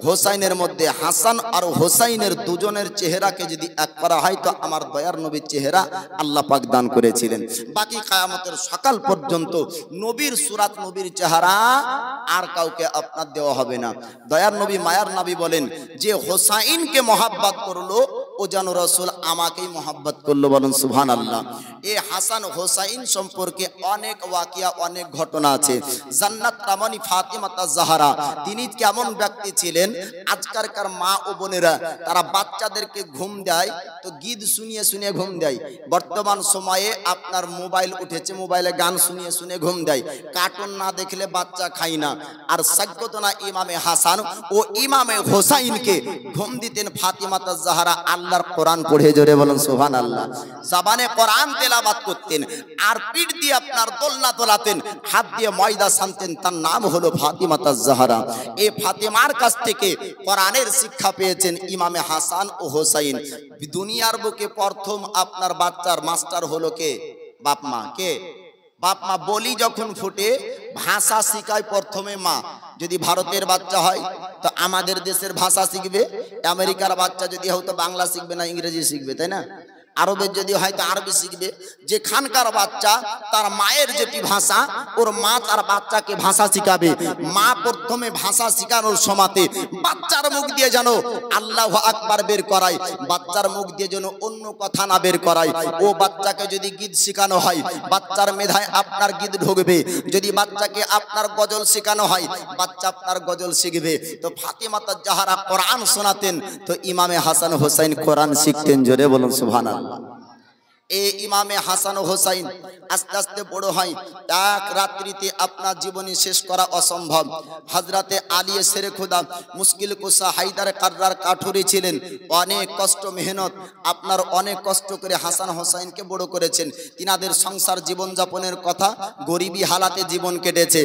হোসাইনের মধ্যে। হাসান আর হোসাইনের দুজনের চেহারাকে যদি এক করা হয় তো আমার দয়ার নবীর চেহারা আল্লাহ পাক দান করেছিলেন। বাকি কিয়ামতের সকাল পর্যন্ত নবীর সুরাত, নবীর চেহারা আর কাউকে আপনার দেওয়া হবে না। দয়ার নবী মায়ার নবী বলেন যে হোসাইনকে মহাব্বত করলো ও যেন রসুল আমাকেই মহব্বত করলো, বলুন সুবহানাল্লাহ। এই হাসান হোসাইন সম্পর্কে অনেক ওয়াকিয়া, অনেক ঘটনা আছে। জান্নাত রামণী ফাতিমা জাহরা তিনি কেমন ব্যক্তি ছিলেন? আজকালকার মা ও বোনেরা তারা বাচ্চাদেরকে ঘুম দেয় তো গীত শুনিয়ে শুনিয়ে ঘুম দেয়। বর্তমান সময়ে আপনার মোবাইল উঠেছে, মোবাইলে গান শুনিয়ে শুনিয়ে ঘুম দেয়। কার্টুন না দেখলে বাচ্চা খায় না। আর সাইয়্যিদুনা ইমামে হাসান ও ইমামে হোসাইনকে ঘুম দিতেন ফাতিমা জাহরা আল্লাহর কোরআন পড়ে, জোরে বলুন সুবহানাল্লাহ। জবানে কোরআন তেলাওয়াত করতেন আর পিঠ দিয়ে আপনার দোলনা দোলাতেন, হাত দিয়ে ময়দা শানতেন। তার নাম হলো ফাতিমা জাহরা। এই ফাতিমার কাছ থেকে কোরআনের শিক্ষা পেয়েছেন ইমামে হাসান ও হোসাইন। দুনিয়ার বুকে প্রথম আপনার বাচ্চার মাস্টার হলো কে? বাপ মা। কে? বাপ মা। বলি যখন ফুটে ভাষা শিখায় প্রথমে মা। যদি ভারতের বাচ্চা হয় তো আমাদের দেশের ভাষা শিখবে, আমেরিকার বাচ্চা যদি হয় তো বাংলা শিখবে না ইংরেজি শিখবে, তাই না? আরবের যদি হয় তো আরবি শিখবে। যেখানকার বাচ্চা তার মায়ের যেটি ভাষা, ওর মা তার বাচ্চাকে ভাষা শিখাবে। মা প্রথমে ভাষা শিখানোর সময়তে বাচ্চার মুখ দিয়ে যেন আল্লাহু আকবার বের করায়, বাচ্চার মুখ দিয়ে যেন অন্য কথা না বের করায়। ও বাচ্চাকে যদি গীত শেখানো হয়, বাচ্চার মেধায় আপনার গীত ঢুকবে। যদি বাচ্চাকে আপনার গজল শেখানো হয়, বাচ্চা আপনার গজল শিখবে। তো ফাতিমা জাহরা কোরআন শোনাতেন, তো ইমামে হাসান হোসাইন কোরআন শিখতেন, জোরে বলুন সুবহানাল্লাহ। এই ইমামে হাসান ও হোসাইন আস্তে আস্তে বড় হয়। এক রাত্রিতে আপনার জীবনী শেষ করা অসম্ভব। হযরতে আলী শেরে খোদা মুশকিল কুশা হায়দার কাররার কাঠুরি ছিলেন। অনেক কষ্ট মেহনত আপনার অনেক কষ্ট করে হাসান হোসাইনকে বড় করেছেন। তিনাদের সংসার জীবনযাপনের কথা গরিবী হালাতে জীবন কেটেছে।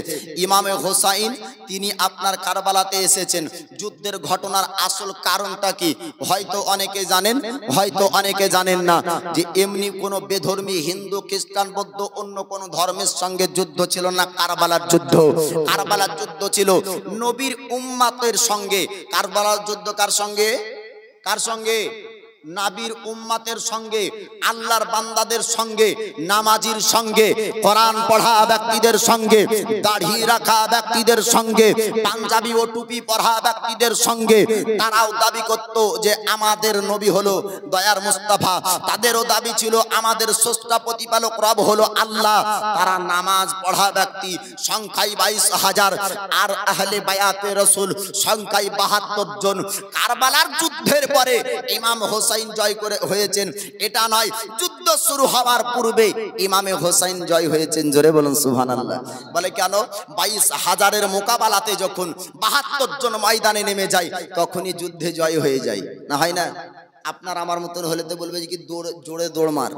ইমামে হোসাইন তিনি আপনার কারবালাতে এসেছেন। যুদ্ধের ঘটনার আসল কারণটা কি হয়তো অনেকে জানেন, হয়তো অনেকে জানেন না। যে এমনি কোনো বেধর্মী হিন্দু খ্রিস্টান বৌদ্ধ অন্য কোন ধর্মের সঙ্গে যুদ্ধ ছিল না, কারবালার যুদ্ধ। কারবালার যুদ্ধ ছিল নবীর উম্মতের সঙ্গে। কারবালার যুদ্ধ কার সঙ্গে? কার সঙ্গে? নবীর উম্মতের সঙ্গে, আল্লাহর বান্দাদের সঙ্গে, নামাজির সঙ্গে, কোরআন পড়া ব্যক্তিদের সঙ্গে, দাড়ি রাখা ব্যক্তিদের সঙ্গে, পাঞ্জাবি ও টুপি পরা ব্যক্তিদের সঙ্গে। তারাও দাবি করত যে আমাদের নবী হলো দয়ার মুস্তাফা। তাদেরও দাবি ছিল আমাদের স্রষ্টা প্রতিপালক রব হলো আল্লাহ। তারা নামাজ পড়া ব্যক্তি সংখ্যায় 22,000 আর আহলে বায়াতে রাসূল সংখ্যায় 72 জন। কারবালার যুদ্ধের পরে ইমাম হোসাইন জয় করে হয়েছেন এটা নয়, যুদ্ধ শুরু হওয়ার পূর্বে ইমামে হোসাইন জয় হয়েছেন, জোরে বলুন সুবহানাল্লাহ। বলে কেন? 22,000-এর মোকাবেলাতে যখন 72 জন ময়দানে নেমে যায় তখনই যুদ্ধে জয় হয়ে যায়, না হয় না? আপনার আমার মতন হলে তো বলবে যে কি জোরে দৌড় মার।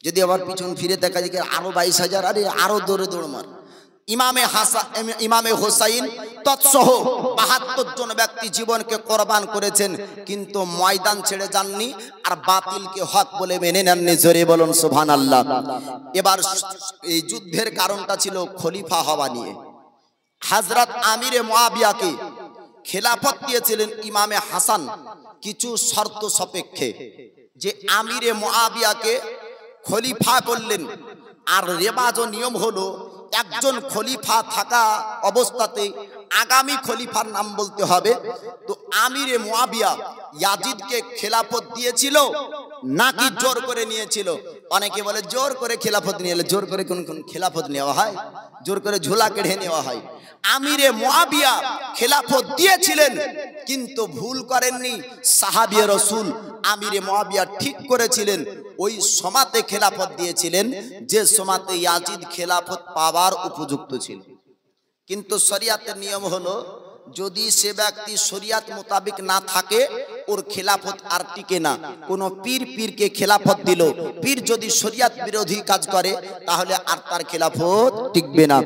যদি আবার পিছন ফিরে দেখা যায় আরো 22,000, আরে আরো দৌড় মার। ইমামে হোসাইন তৎসহ 72 জন ব্যক্তি জীবনকে কোরবান করেছেন, কিন্তু ময়দান ছেড়ে যাননি আর বাতিলকে হক বলে মেনে নেননি, জোরে বলুন সুবহানাল্লাহ। এবার এই যুদ্ধের কারণটা ছিল খলিফা হওয়া নিয়ে। হযরত আমিরে মুয়াবিয়াকে খেলাফত দিয়েছিলেন ইমামে হাসান কিছু শর্ত সাপেক্ষে। যে আমিরে মুয়াবিয়াকে খলিফা করলেন, আর রেওয়াজ ও নিয়ম হলো একজন খলিফা থাকা অবস্থাতে আগামী খলিফার নাম বলতে হবে। তো আমিরে মুয়াবিয়া ইয়াজিদকে খেলাফত দিয়েছিল নাকি জোর করে নিয়েছিল? অনেকে বলে জোর করে খেলাফত নিয়ে এলো। জোর করে কোন খেলাফত নেওয়া হয়? জোর করে ঝোলা কেড়ে নেওয়া হয়। আমিরে মুয়াবিয়া খেলাফত দিয়েছিলেন কিন্তু ভুল করেননি। সাহাবী রাসূল আমিরে মুয়াবিয়া ঠিক করেছিলেন। ওই সমাতে খেলাফত দিয়েছিলেন যে সমাতে ইয়াজিদ খেলাফত পাওয়ার উপযুক্ত ছিল। কিন্তু শরিয়াতের নিয়ম হলো যদি সে ব্যক্তি শরিয়াত মোতাবেক না থাকে ওর খেলাফত আর টিকে না। কোন পীরকে খেলাফত দিল, পীর যদি শরিয়াত বিরোধী কাজ করে তাহলে আর তার খেলাফত টিকবে না।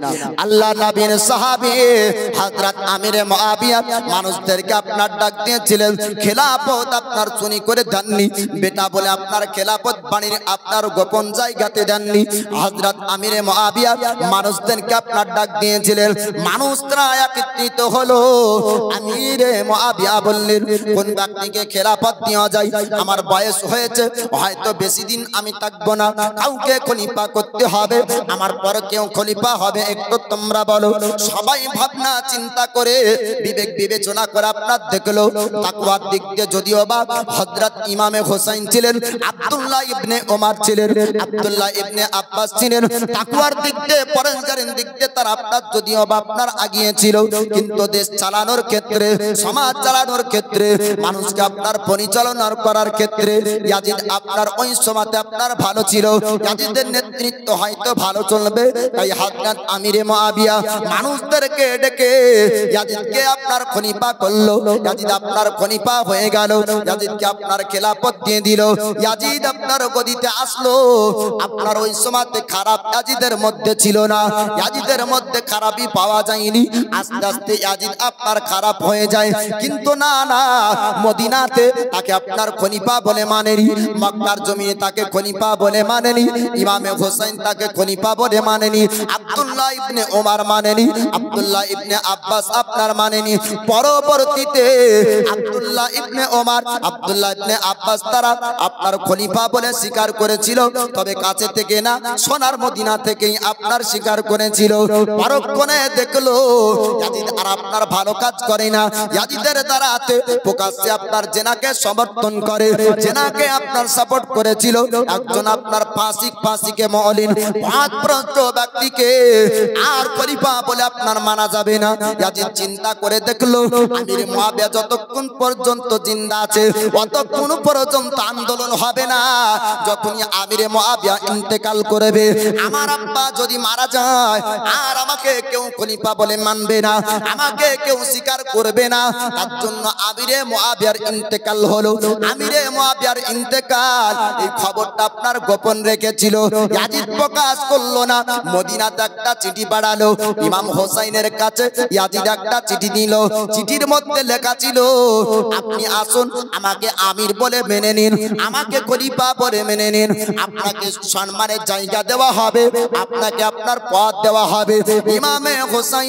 আল্লাহ নবীর সাহাবী হযরত আমিরে মুয়াবিয়া মানুষদেরকে আপনার ডাক দিয়েছিলেন, খেলাফত আপনার চুরি করে দেননি বেটা বলে আপনার খেলাফত বাণীর আপনার গোপন জায়গাতে দেননি। হযরত আমিরে মুয়াবিয়া মানুষদেরকে আপনার ডাক দিয়েছিলেন, মানুষরা একত্রিত হলো। আমিরে মুয়াবিয়া বললেন কোন ব্যক্তি ব্যক্তিকে খেলাফত দেওয়া যায়। আমার বয়স হয়েছে, হয়তো বেশি দিন আমি থাকবো না, কাউকে খলিফা করতে হবে, আমার পর কেউ খলিফা হবে, একটু তোমরা বলো। সবাই ভাবনা চিন্তা করে বিবেক বিবেচনা করে আপনার দেখলো তাকওয়ার দিক দিয়ে যদিও বা হযরত ইমামে হোসেন ছিলেন, আব্দুল্লাহ ইবনে ওমর ছিলেন, আব্দুল্লাহ ইবনে আব্বাস ছিলেন, তাকওয়ার দিক দিয়ে পরহেজগারের দিক দিয়ে তারা আপনার যদিও বা আপনার আগিয়ে ছিল, কিন্তু দেশ চালানোর ক্ষেত্রে, সমাজ চালানোর ক্ষেত্রে, মানুষকে আপনার পরিচালনা করার ক্ষেত্রে ইয়াজিদ আপনার ওই সময়তে আপনার ভালো ছিল। ইয়াজিদের নেতৃত্ব হয়তো ভালো চলবে, তাই হযরত আমিরে মুআবিয়া মানুষদেরকে ডেকে ইয়াজিদকে আপনার খলিফা করলো। ইয়াজিদ আপনার খলিফা হয়ে গেল, ইয়াজিদকে আপনার খেলাফত দিয়ে দিল, ইয়াজিদ আপনার গদিতে আসলো। আপনার ওই সময়তে খারাপ ইয়াজিদের মধ্যে ছিল না, ইয়াজিদের মধ্যে খারাপই পাওয়া যায়নি। আস্তে আস্তে ইয়াজিদ আপনার খারাপ হয়ে যায়, কিন্তু না না, মদিনাতে তাকে আপনার খলিফা বলে মানেনি, মক্কার জমিনে তাকে খলিফা বলে মানেনি, ইমামে হোসেন তাকে খলিফা বলে মানেনি, আব্দুল্লাহ ইবনে ওমর মানেনি, আব্দুল্লাহ ইবনে আব্বাস আপনার মানেনি। পরবর্তীতে আব্দুল্লাহ ইবনে ওমর, আব্দুল্লাহ ইবনে আব্বাস তারা আপনার খলিফা বলে স্বীকার করেছিল, তবে কাছে থেকে না, সোনার মদিনা থেকেই আপনার স্বীকার করেছিল। পরক্ষণে দেখলো ইয়াজিদ আর আপনার ভালো কাজ করে না, ইয়াজিদের দ্বারাতে প্রকাশ্যে আপনার জেনাকে সমর্থন করে, জেনাকে আপনার সাপোর্ট করেছিল। একজন আপনার ফাসিকে মওলিন পাঁচপ্রস্ত ব্যক্তিকে আর খলিফা বলে আপনার মানা যাবে না। ইয়াজিদ চিন্তা করে দেখলো আমির মুআবিয়া যতক্ষণ পর্যন্ত জিন্দা আছে ততক্ষণ পর্যন্ত আন্দোলন হবে না। যখনই আমিরে মুআবিয়া ইন্তেকাল করবে, আমার আব্বা যদি মারা যায় আর আমাকে কেউ খলিফা বলে মানবে না, আমাকে কেউ স্বীকার করবে না। তার জন্য আমিরে মুআবিয়ার ইন্তেকাল হলো। আমিরে মুআবিয়ার ইন্তেকাল এই খবরটা আপনার গোপন রেখেছিল, ইয়াজিদ প্রকাশ করলো না। মদিনাতে একটা চিঠি পাঠালো ইমাম হোসেনের কাছে, ইয়াজিদ একটা চিঠি দিল, চিঠির মধ্যে লেখা ছিল আপনি আসুন, আমাকে আমির বলে মেনে নিন, আমাকে খলিফা বলে মেনে নিন, আপনাকে সম্মানের জায়গা দেওয়া হবে, আপনাকে আপনার পদ দেওয়া হবে। ইমামে হোসেন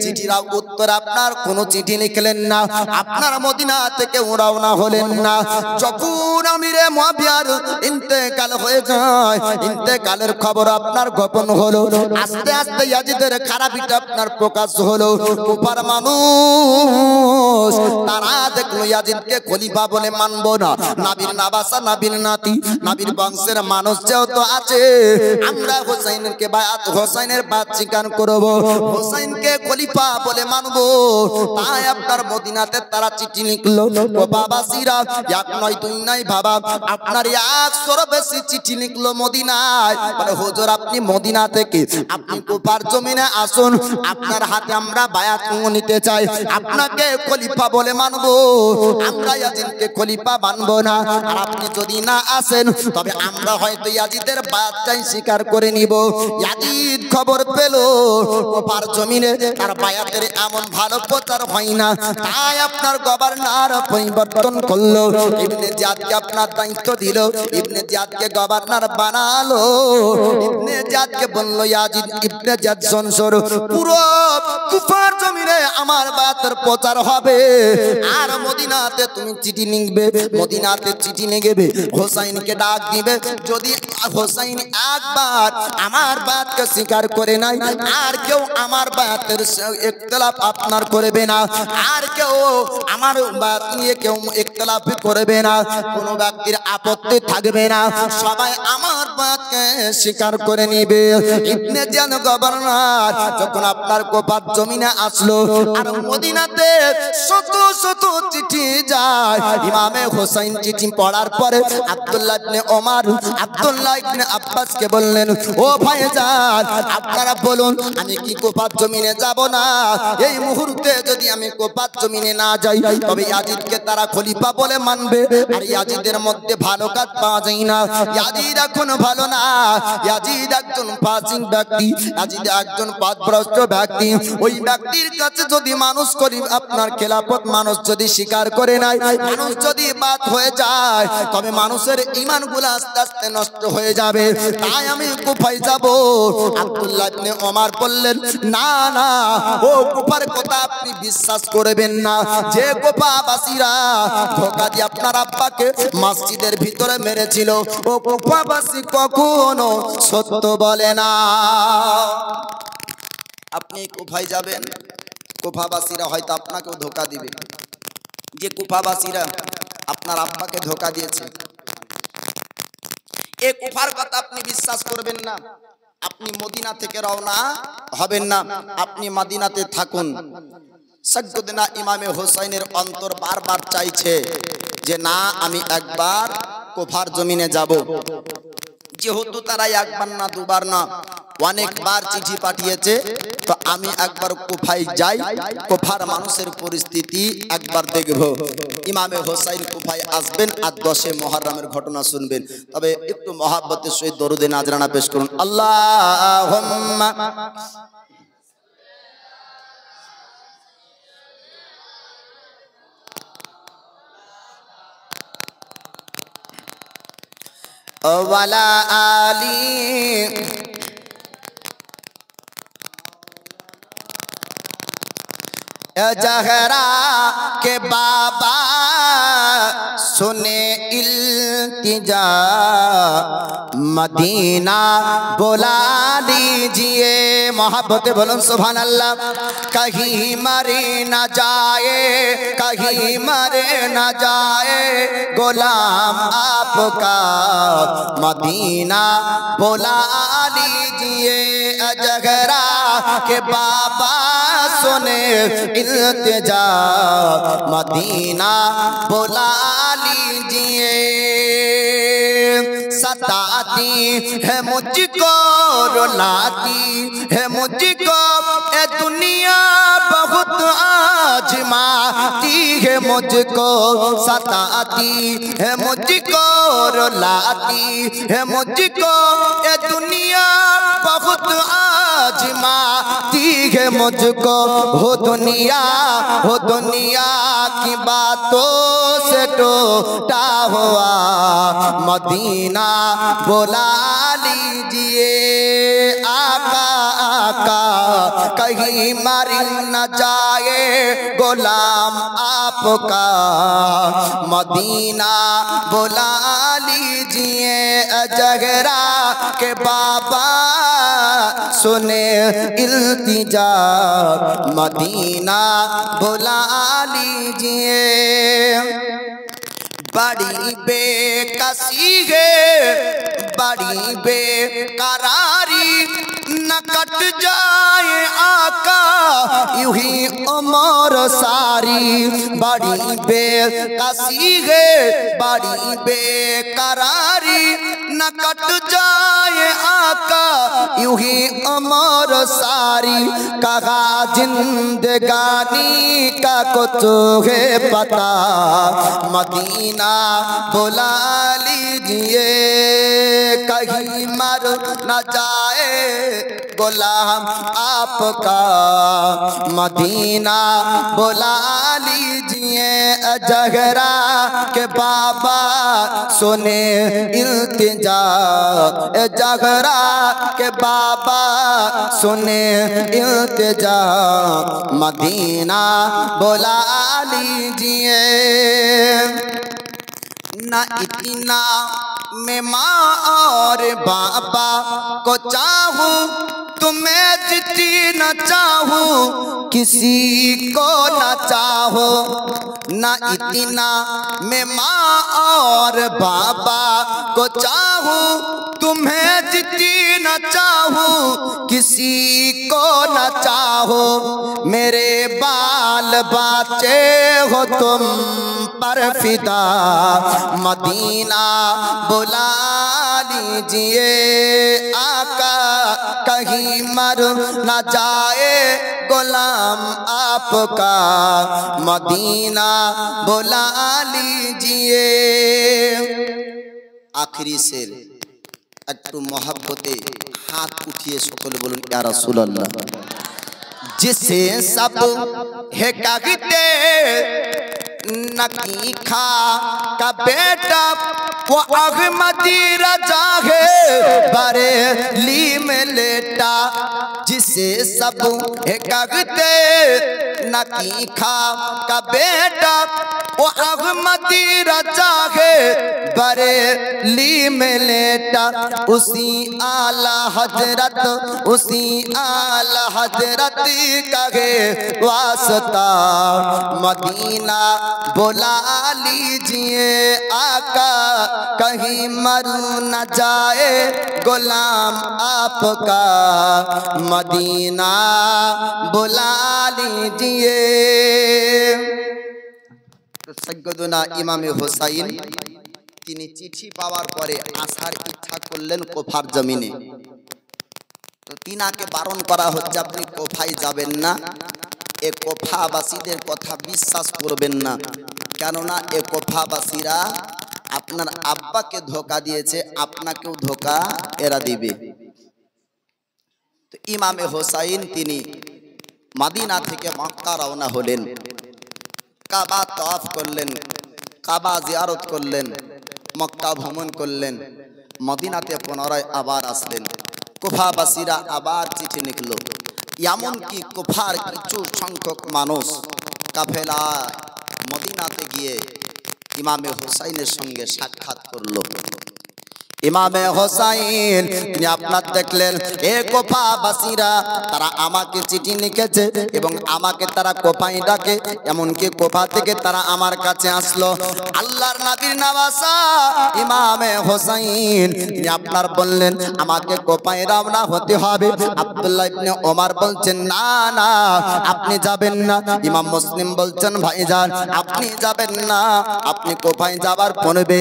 চিঠির উত্তর আপনার কোনো চিঠি লিখলেন না, আপনার মদিনা থেকে রওনা হলেন না। যখন আমিরে মুআবিয়ার ইন্তেকাল হয়ে যায়, ইন্তেকালের খবর আপনার গোপন হলো। আস্তে আস্তে ইয়াজিদের খারাপিটা আপনার প্রকাশ হলো। কুফার মানুষ তারা দেখলো ইয়াজিদকে খলিফা বলে মানবো না, নবীর নাবাসা, নবীর নাতি, নবীর বংশের মানুষ যেহেতু আছে, আমরা হোসেনকে বায়াত, হোসেনের বাত স্বীকার করব, হোসেনকে খলিফা বলে মানবো। তাই আপনার মদিনাতে তারা চিঠি লিখলো। ও বাবাসীরা, এক নয় দুই নয় বাবা, আপনার 100 বেশি চিঠি লিখলো মদিনায়, বলে হুজুর আপনি মদিনা থেকে আপনি কুফার জমিনে আসুন, আপনার হাতে আমরা বায়াত নিতে চাই, আপনাকে খলিফা বলে মানবো, আমরা ইয়াজিদকে খলিফা মানবো না। আর আপনি যদি না আসেন তবে আমরা হয়তো ইয়াজিদের বায়াতটাই স্বীকার করে নিব। ইয়াজিদ খবর পেল কুফার জমিনে তার বায়াতের এমন ভালো প্রচার হয় না, তাই আপনার গভর্নর পরিবর্তন করলো, ইবনে জিয়াদকে আপনার দায়িত্ব দিল, ইবনে জিয়াদকে গভর্নর বানালো। ইবনে জিয়াদকে বলল ইয়াজিদ, ইবনে জিয়াদ শোন, পুরো কুফার জমিনে আমার বায়াতের প্রচার হবে, আর মদিনাতে তুমি চিঠি লিখবে, মদিনাতে চিঠি লিখবে, হোসেনকে ডাক দিবে। যদি হোসেন একবার আমার বায়াতকে স্বীকার করে নাই, আর কেউ আমার বায়াতের ইখতিলাফ আপনার করবে না, আর কেউ আমার বায়াত নিয়ে কেউ ইখতিলাফ করবে না, কোনো ব্যক্তির আপত্তি থাকবে না, সবাই আমার বায়াতকে স্বীকার করে নিবে। ইবনে জিয়াদ গভর্নর যখন আপনার কুফার জমিনে আসলো, আর মদিনাতে শত শত চিঠি যায়, ইমামে হোসেন চিঠি পড়ার পরে আব্দুল্লাহ ইবনে ওমর, আব্দুল্লাহ ইবনে আব্বাসকে বললেন, ও ভাইজান আপনারা বলুন আমি কি কুফার জমিনে যাব না? এই মুহূর্তে যদি আমি কুফার জমিনে না যাই তবে ইয়াজিদকে তারা খলিফা বলে মানবে, আর ইয়াজিদের মধ্যে ভালো কাজ পাওয়া যায় না। ইয়াজিদ এখন ভালো না, ইয়াজিদ একজন ফাসিক ব্যক্তি, ইয়াজিদ একজন পথভ্রষ্ট ব্যক্তি। ওই ব্যক্তির কাছে যদি মানুষ করি আপনার খেলাফত মানুষ যদি স্বীকার করে নাই, মানুষ যদি বাদ হয়ে যায়, তবে মানুষের ঈমানগুলো আস্তে আস্তে নষ্ট হয়ে যাবে। তাই আমি কুফায় যাব। আব্দুল্লাহ ইবনে ওমর বললেন, না না, ও কুফার কথা আপনি বিশ্বাস করবেন না। যে কুফাবাসীরা ধোঁকা দিয়ে আপনার আব্বাকে মসজিদের ভিতরে মেরেছিল, ও কুফাবাসী কখনো সত্য বলে না। আপনি কুফায় যাবেন, কুফাবাসীরা হয়তো আপনাকেও ধোঁকা দিবে। যে কুফাবাসীরা আপনার আব্বাকে ধোঁকা দিয়েছে, এই কুফার কথা আপনি বিশ্বাস করবেন না। আপনি মদিনা থেকে রওনা হবেন না, আপনি মদিনাতে থাকুন। সাইয়্যিদনা ইমামে হোসাইনের অন্তর বারবার চাইছে যে না, আমি একবার কুফার জমিনে যাব। যেহেতু তারা একবার না দুবার না অনেকবার চিঠি পাঠিয়েছে, তো আমি একবার কুফায় যাই, কুফার মানুষের পরিস্থিতি একবার দেখব। ইমামে হোসাইন কুফায় আসবেন আর 10 মুহররমের ঘটনা শুনবেন। তবে একটু মহাব্বতের সহিত দরুদে নাজরানা পেশ করুন। আল্লাহুম্মা ওয়ালা আলি जहरा के बाबा सुने इल्तिजा, मदीना बुला लीजिए। मोहब्बत बोलो सुभान अल्लाह। कहीं मरे न जाए, कहीं मरे न जाए गुलाम आपका, मदीना बुला लीजिए। जहरा के बाबा सुने इल्तिजा, मदीना बुला लीजिए। सताती है मुझको, रुलाती है मुझको ए दुनिया, बहुत आजमाती है मुझको। सताती है मुझको, रुलाती है मुझको ए दुनिया, बहुत आजमाती है मुझको। हो दुनिया की बातों से टूटा हुआ, मदीना बुला लीजिए। आका आका कहीं मर न जाए गुलाम आपका, मदीना बुला लीजिए। जहरा के बाबा सुने इल्तिजा, मदीना बुला लीजिए। बड़ी बेकसी है, बड़ी बेकरारी, न कट जाए आका यूं ही उम्र सारी। बड़ी बेकसी है, बड़ी बेकरारी, न कट जाए आका यूं ही उम्र सारी। कहा जिंदगानी का कुछ है पता, मदीना बुला लीजिए। कहीं मर न जाए गुलाम आपका, मदीना बुला लीजिए। जहरा के बाबा सुने इल्तिजा, जहरा के बाबा सुने इल्तिजा, मदीना बुला लीजिए। ना इतना मैं माँ और बाबा को चाहूँ, तुम्हें जितनी न चाहूँ किसी को न चाहो। ना इतना मैं माँ और बाबा को चाहूँ, तुम्हें जितनी न चाहूँ किसी को न चाहो। मेरे बाल बच्चे हो तुम पर फिदा, मदीना बुला लीजिए। आका कहीं मर न जाए गुलाम आपका, मदीना बुला लीजिए। आखिरी शेर একটু মহাব্বতে হাত উঠিয়ে সকলে বলুন ইয়া রাসূলুল্লাহ। जिसे सब है कहते नकी खा का बेटा वो अहमदी रजा है बरेली में लेटा जिसे सब है कहते नकी खा का बेटा वो अहमदी रजा है बरेली में लेटा उसी आला हजरत का है वास्ता मदीना बुला लीजिए आका कहीं मर न जाए गुलाम आपका मदीना बुला लीजिए। सैयदना इमाम हुसैन তিনি চিঠি পাওয়ার পরে আসার ইচ্ছা করলেন কোফার জমিনে। তো তিনাকে বারণ করা হচ্ছে আপনি কোফায় যাবেন না, এ কোফাবাসীদের কথা বিশ্বাস করবেন না, কেননা এ কোফাবাসীরা আপনার আব্বাকে ধোঁকা দিয়েছে, আপনাকেও ধোঁকা এরা দিবে। তো ইমামে হোসাইন তিনি মদিনা থেকে মক্কা রওনা হলেন, কাবা তওয়াফ করলেন, কাবা জিয়ারত করলেন, মক্কা ভ্রমণ করলেন, মদিনাতে পুনরায় আবার আসলেন। কুফাবাসীরা আবার চিঠি লিখল, এমনকি কুফার কিছু সংখ্যক মানুষ কাফেলা মদিনাতে গিয়ে ইমামে হোসাইনের সঙ্গে সাক্ষাৎ করলো। ইমামে হোসাইন তিনি আপনার দেখলেন এ কোফাবাসীরা তারা আমাকে চিঠি লিখেছে এবং আমাকে তারা কোফায় ডাকে, এমনকি কোফা থেকে তারা আমার কাছে আসলো। আল্লাহর নবীর নওয়াসা ইমামে হোসাইন তিনি আপনার বললেন আমাকে কোফায় রওনা হতে হবে। আব্দুল্লাহ ইবনে ওমর বলছেন না না আপনি যাবেন না। ইমাম মুসলিম বলছেন ভাইজান আপনি যাবেন না, আপনি কোফায় যাবার পূর্বে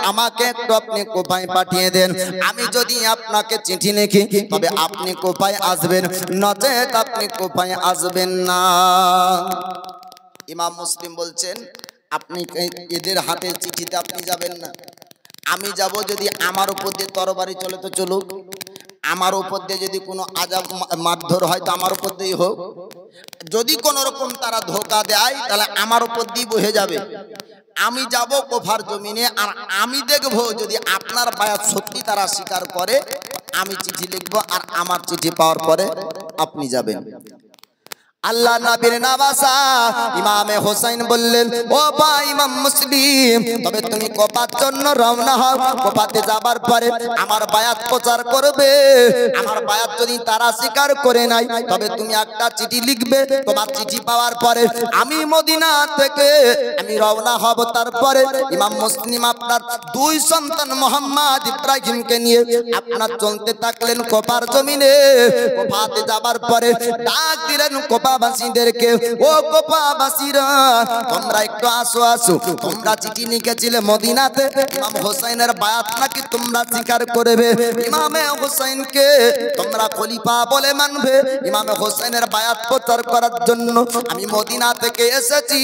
আমাকে একটু আপনি কোফায় পাঠিয়ে দেন। আমি যদি আপনাকে চিঠি লিখি তবে আপনি কোফায় আসবেন, নচেত আপনি কোফায় আসবেন না। ইমাম মুসলিম বলছেন আপনি এদের হাতে চিঠিতে আপনি যাবেন না, আমি যাব। যদি আমার উপর দিয়ে তরবারি চলে তো চলুক, আমার উপর দিয়ে যদি কোনো আযাব মারধর হয় তো আমার উপর দিয়েই হোক, যদি কোনো রকম তারা ধোঁকা দেয় তাহলে আমার উপর দিয়ে বহে যাবে। আমি যাব কোফার জমিনে, আর আমি দেখব যদি আপনার বায়াত সত্যি তারা স্বীকার করে আমি চিঠি লিখব, আর আমার চিঠি পাওয়ার পরে আপনি যাবেন। আল্লাহ নবীর নওয়াসা ইমামে হোসেন বললেন ও ভাই ইমাম মুসলিম তবে তুমি কোফার জন্য রওনা হও। কোফাতে যাবার পরে আমার বায়াত প্রচার করবে, আমার বায়াত যদি তারা স্বীকার করে নাই তবে তুমি একটা চিঠি লিখবে। তোমার চিঠি পাওয়ার পরে আমি মদিনা থেকে আমি রওনা হব। তারপরে ইমাম মুসলিম আপনার দুই সন্তান মোহাম্মদ ইব্রাহিমকে নিয়ে আপনার চলতে থাকলেন কোফার জমিনে। কোফাতে যাবার পরে ডাক দিলেন কোফাবাসীদেরকে, ও কোফাবাসীরা তোমরা একটু আসো আসো, তোমরা চিঠি লিখেছিলে মদিনাতে ইমাম হোসেনের বায়াত নাকি তোমরা স্বীকার করবে, ইমামে হোসেনকে তোমরা খলিফা বলে মানবে। ইমামে হোসেনের বায়াত প্রচার করার জন্য আমি মদিনা থেকে এসেছি,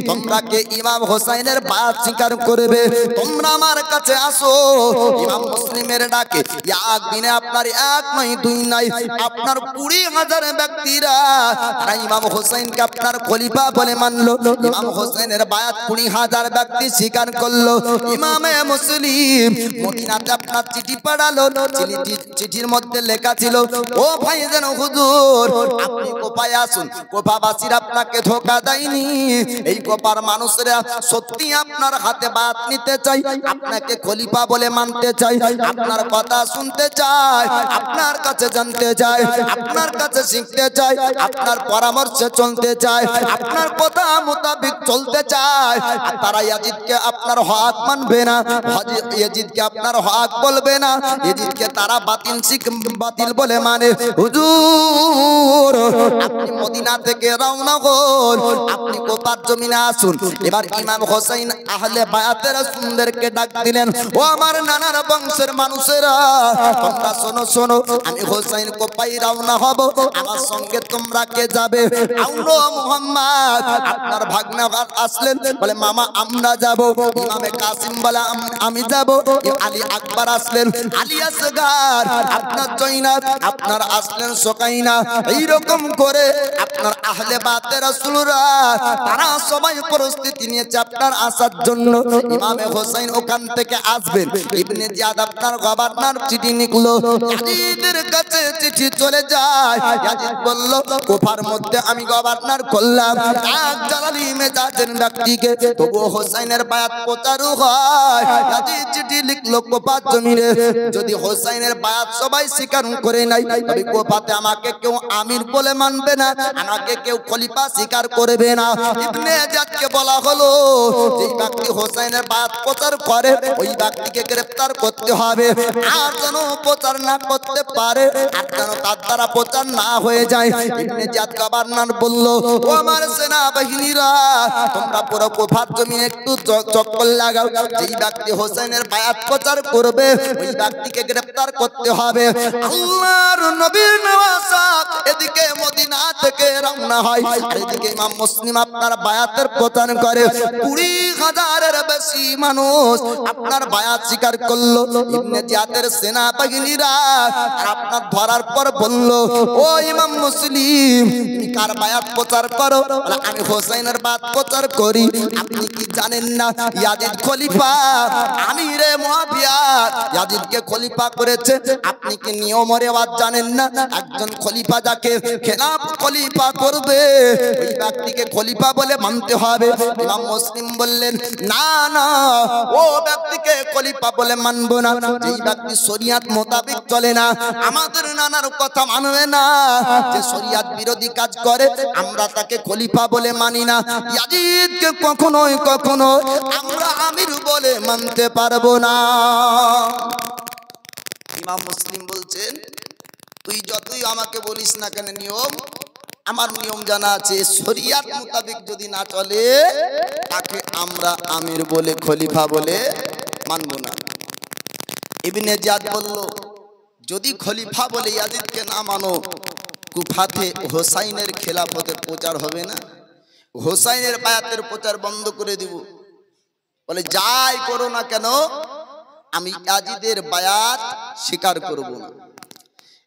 তোমরা কে ইমাম হোসেনের বায়াত স্বীকার করবে? তোমরা আমার কাছে আসো। ইমাম মুসলিমের ডাকে একদিনে আপনার এক নয় দুই নয় আপনার 20,000 ব্যক্তিরা তারা ইমাম হোসেনকে আপনার খলিফা বলে মানলো। ইমাম হোসেনের বায়াত 20,000 ব্যক্তি স্বীকার করলো। ইমামে মুসলিম মদিনাতে আপনার চিঠি পাঠালো, চিঠির মধ্যে লেখা ছিল ও ভাইজান হুজুর আপনি কোফায় আসুন, কোফাবাসীরা আপনাকে ধোঁকা দেয়নি, এই কোফার মানুষরা সত্যি আপনার হাতে বায়াত নিতে চাই, আপনাকে খলিফা বলে মানতে চাই, আপনার কথা শুনতে চাই, আপনার কাছে জানতে চাই, আপনার কাছে শিখতে চাই, আপনার পরামর্শে চলতে চায়, আপনার কথা মোতাবেক চলতে চায়। আর তারা ইয়াজিদকে আপনার হক মানবে না, ইয়াজিদকে আপনার হক বলবে না, ইয়াজিদকে তারা বাতিল বলে মানে। হুজুর আপনি মদিনা থেকে রওনা হন, আপনি কোফার জমিনে আসুন। এবার ইমাম হোসেন আহলে বায়াতের সুন্দরকে ডাক দিলেন, ও আমার নানার বংশের মানুষেরা তোমরা শোনো শোনো, আমি হোসেন কোফায় রওনা হব, আমার সঙ্গে তোমরা কে যাবে। আউনো মুহাম্মদ আপনার ভাগনা আসলেন, বলে মামা আমরা যাব। ইমামে কাসিম বলে আমি যাব। আলী আকবর আসলেন, আলী আসগার আপনার জয়নাব, আপনার আসলেন সোকাইনা। এইরকম করে আপনার আহলে বাতে রাসূলরা তারা সবাই প্রস্তুতি নিয়েছে আপনার আসার জন্য। ইমামে হোসেন ওখান থেকে আসবেন। ইবনে জিয়াদ আপনার গভর্নর চিঠি লিখলো, ইয়াজিদের কাছে চিঠি চলে যায়। ইয়াজিদ বলল কুফার মধ্যে আমি গভর্নর করলাম এক জালালি মেজাজের ব্যক্তিকে, তবু হোসেনের বায়াত প্রচার হয়। ইয়াজিদ চিঠি লিখলো কুফার জমিনে, যদি হোসেনের বায়াত সবাই স্বীকার করে নাই তবে কুফাতে আমাকে কেউ আমির বলে মানবে না, আমাকে কেউ খলিফা স্বীকার করবে না। ইবনে জিয়াদকে বলা হলো যে ব্যক্তি হোসেনের বায়াত প্রচার করে ওই ব্যক্তিকে গ্রেফতার করতে হবে, আর যেন প্রচার না করতে পারে, আর যেন তার দ্বারা প্রচার না হয়ে যায়। ইবনে জিয়াদ গভর্নর বলল, ও আমার সেনাবাহিনীরা, তোমরা পুরো কুফার জমিনে একটু চক্কর লাগাও, যেই ব্যক্তি হোসেনের বায়াত প্রচার করবে ওই ব্যক্তিকে গ্রেফতার করতে হবে। আল্লাহর নবীর নওয়াসাত এদিকে মদিনা থেকে রওনা হয়, আর এদিকে ইমাম মুসলিম আপনার বায়াতের প্রচার করে। 20,000-এর বেশি মানুষ আপনার বায়াত স্বীকার করলো। ইবনে জিয়াদের সেনাবাহিনীরা আপনার ধরার পর বলল, ও ইমাম মুসলিম তুমি কার বায়াত প্রচার করো? আমি হোসেনের বায়াত প্রচার করি। আপনি কি জানেন না ইয়াজিদ খলিফা, আমিরে মুআবিয়া ইয়াজিদকে খলিফা করেছে? আপনি কি নিয়ম রেওয়াজ জানেন না? একজন খলিফা যাকে খেলাফ খলিফা করবে ওই ব্যক্তিকে খলিফা বলে মানতে হবে। ইমাম মুসলিম বললেন, না না, ও ব্যক্তিকে খলিফা বলে মানবো না যেই ব্যক্তি শরিয়ত মোতাবেক চলে না, আমাদের নানার কথা মানবে না, যে শরিয়ত বিরোধী কাজ করে আমরা তাকে খলিফা বলে মানি না। ইয়াজিদকে কখনোই কখনো আমরা আমির বলে মানতে পারবো না। ইমাম মুসলিম বলছেন, তুই যতই আমাকে বলিস না কেন নিয়ম, আমার নিয়ম জানা আছে, শরিয়ত মোতাবেক যদি না চলে তাকে আমরা আমির বলে খলিফা বলে মানব না। ইবনে জিয়াদ বলল, যদি খলিফা বলে ইয়াজিদকে না মানো, কুফাতে হোসাইনের খেলাফতের প্রচার হবে না, হোসাইনের বায়াতের প্রচার বন্ধ করে দিব। বলে যাই করো না কেন আমি ইয়াজিদের বায়াত স্বীকার করব না।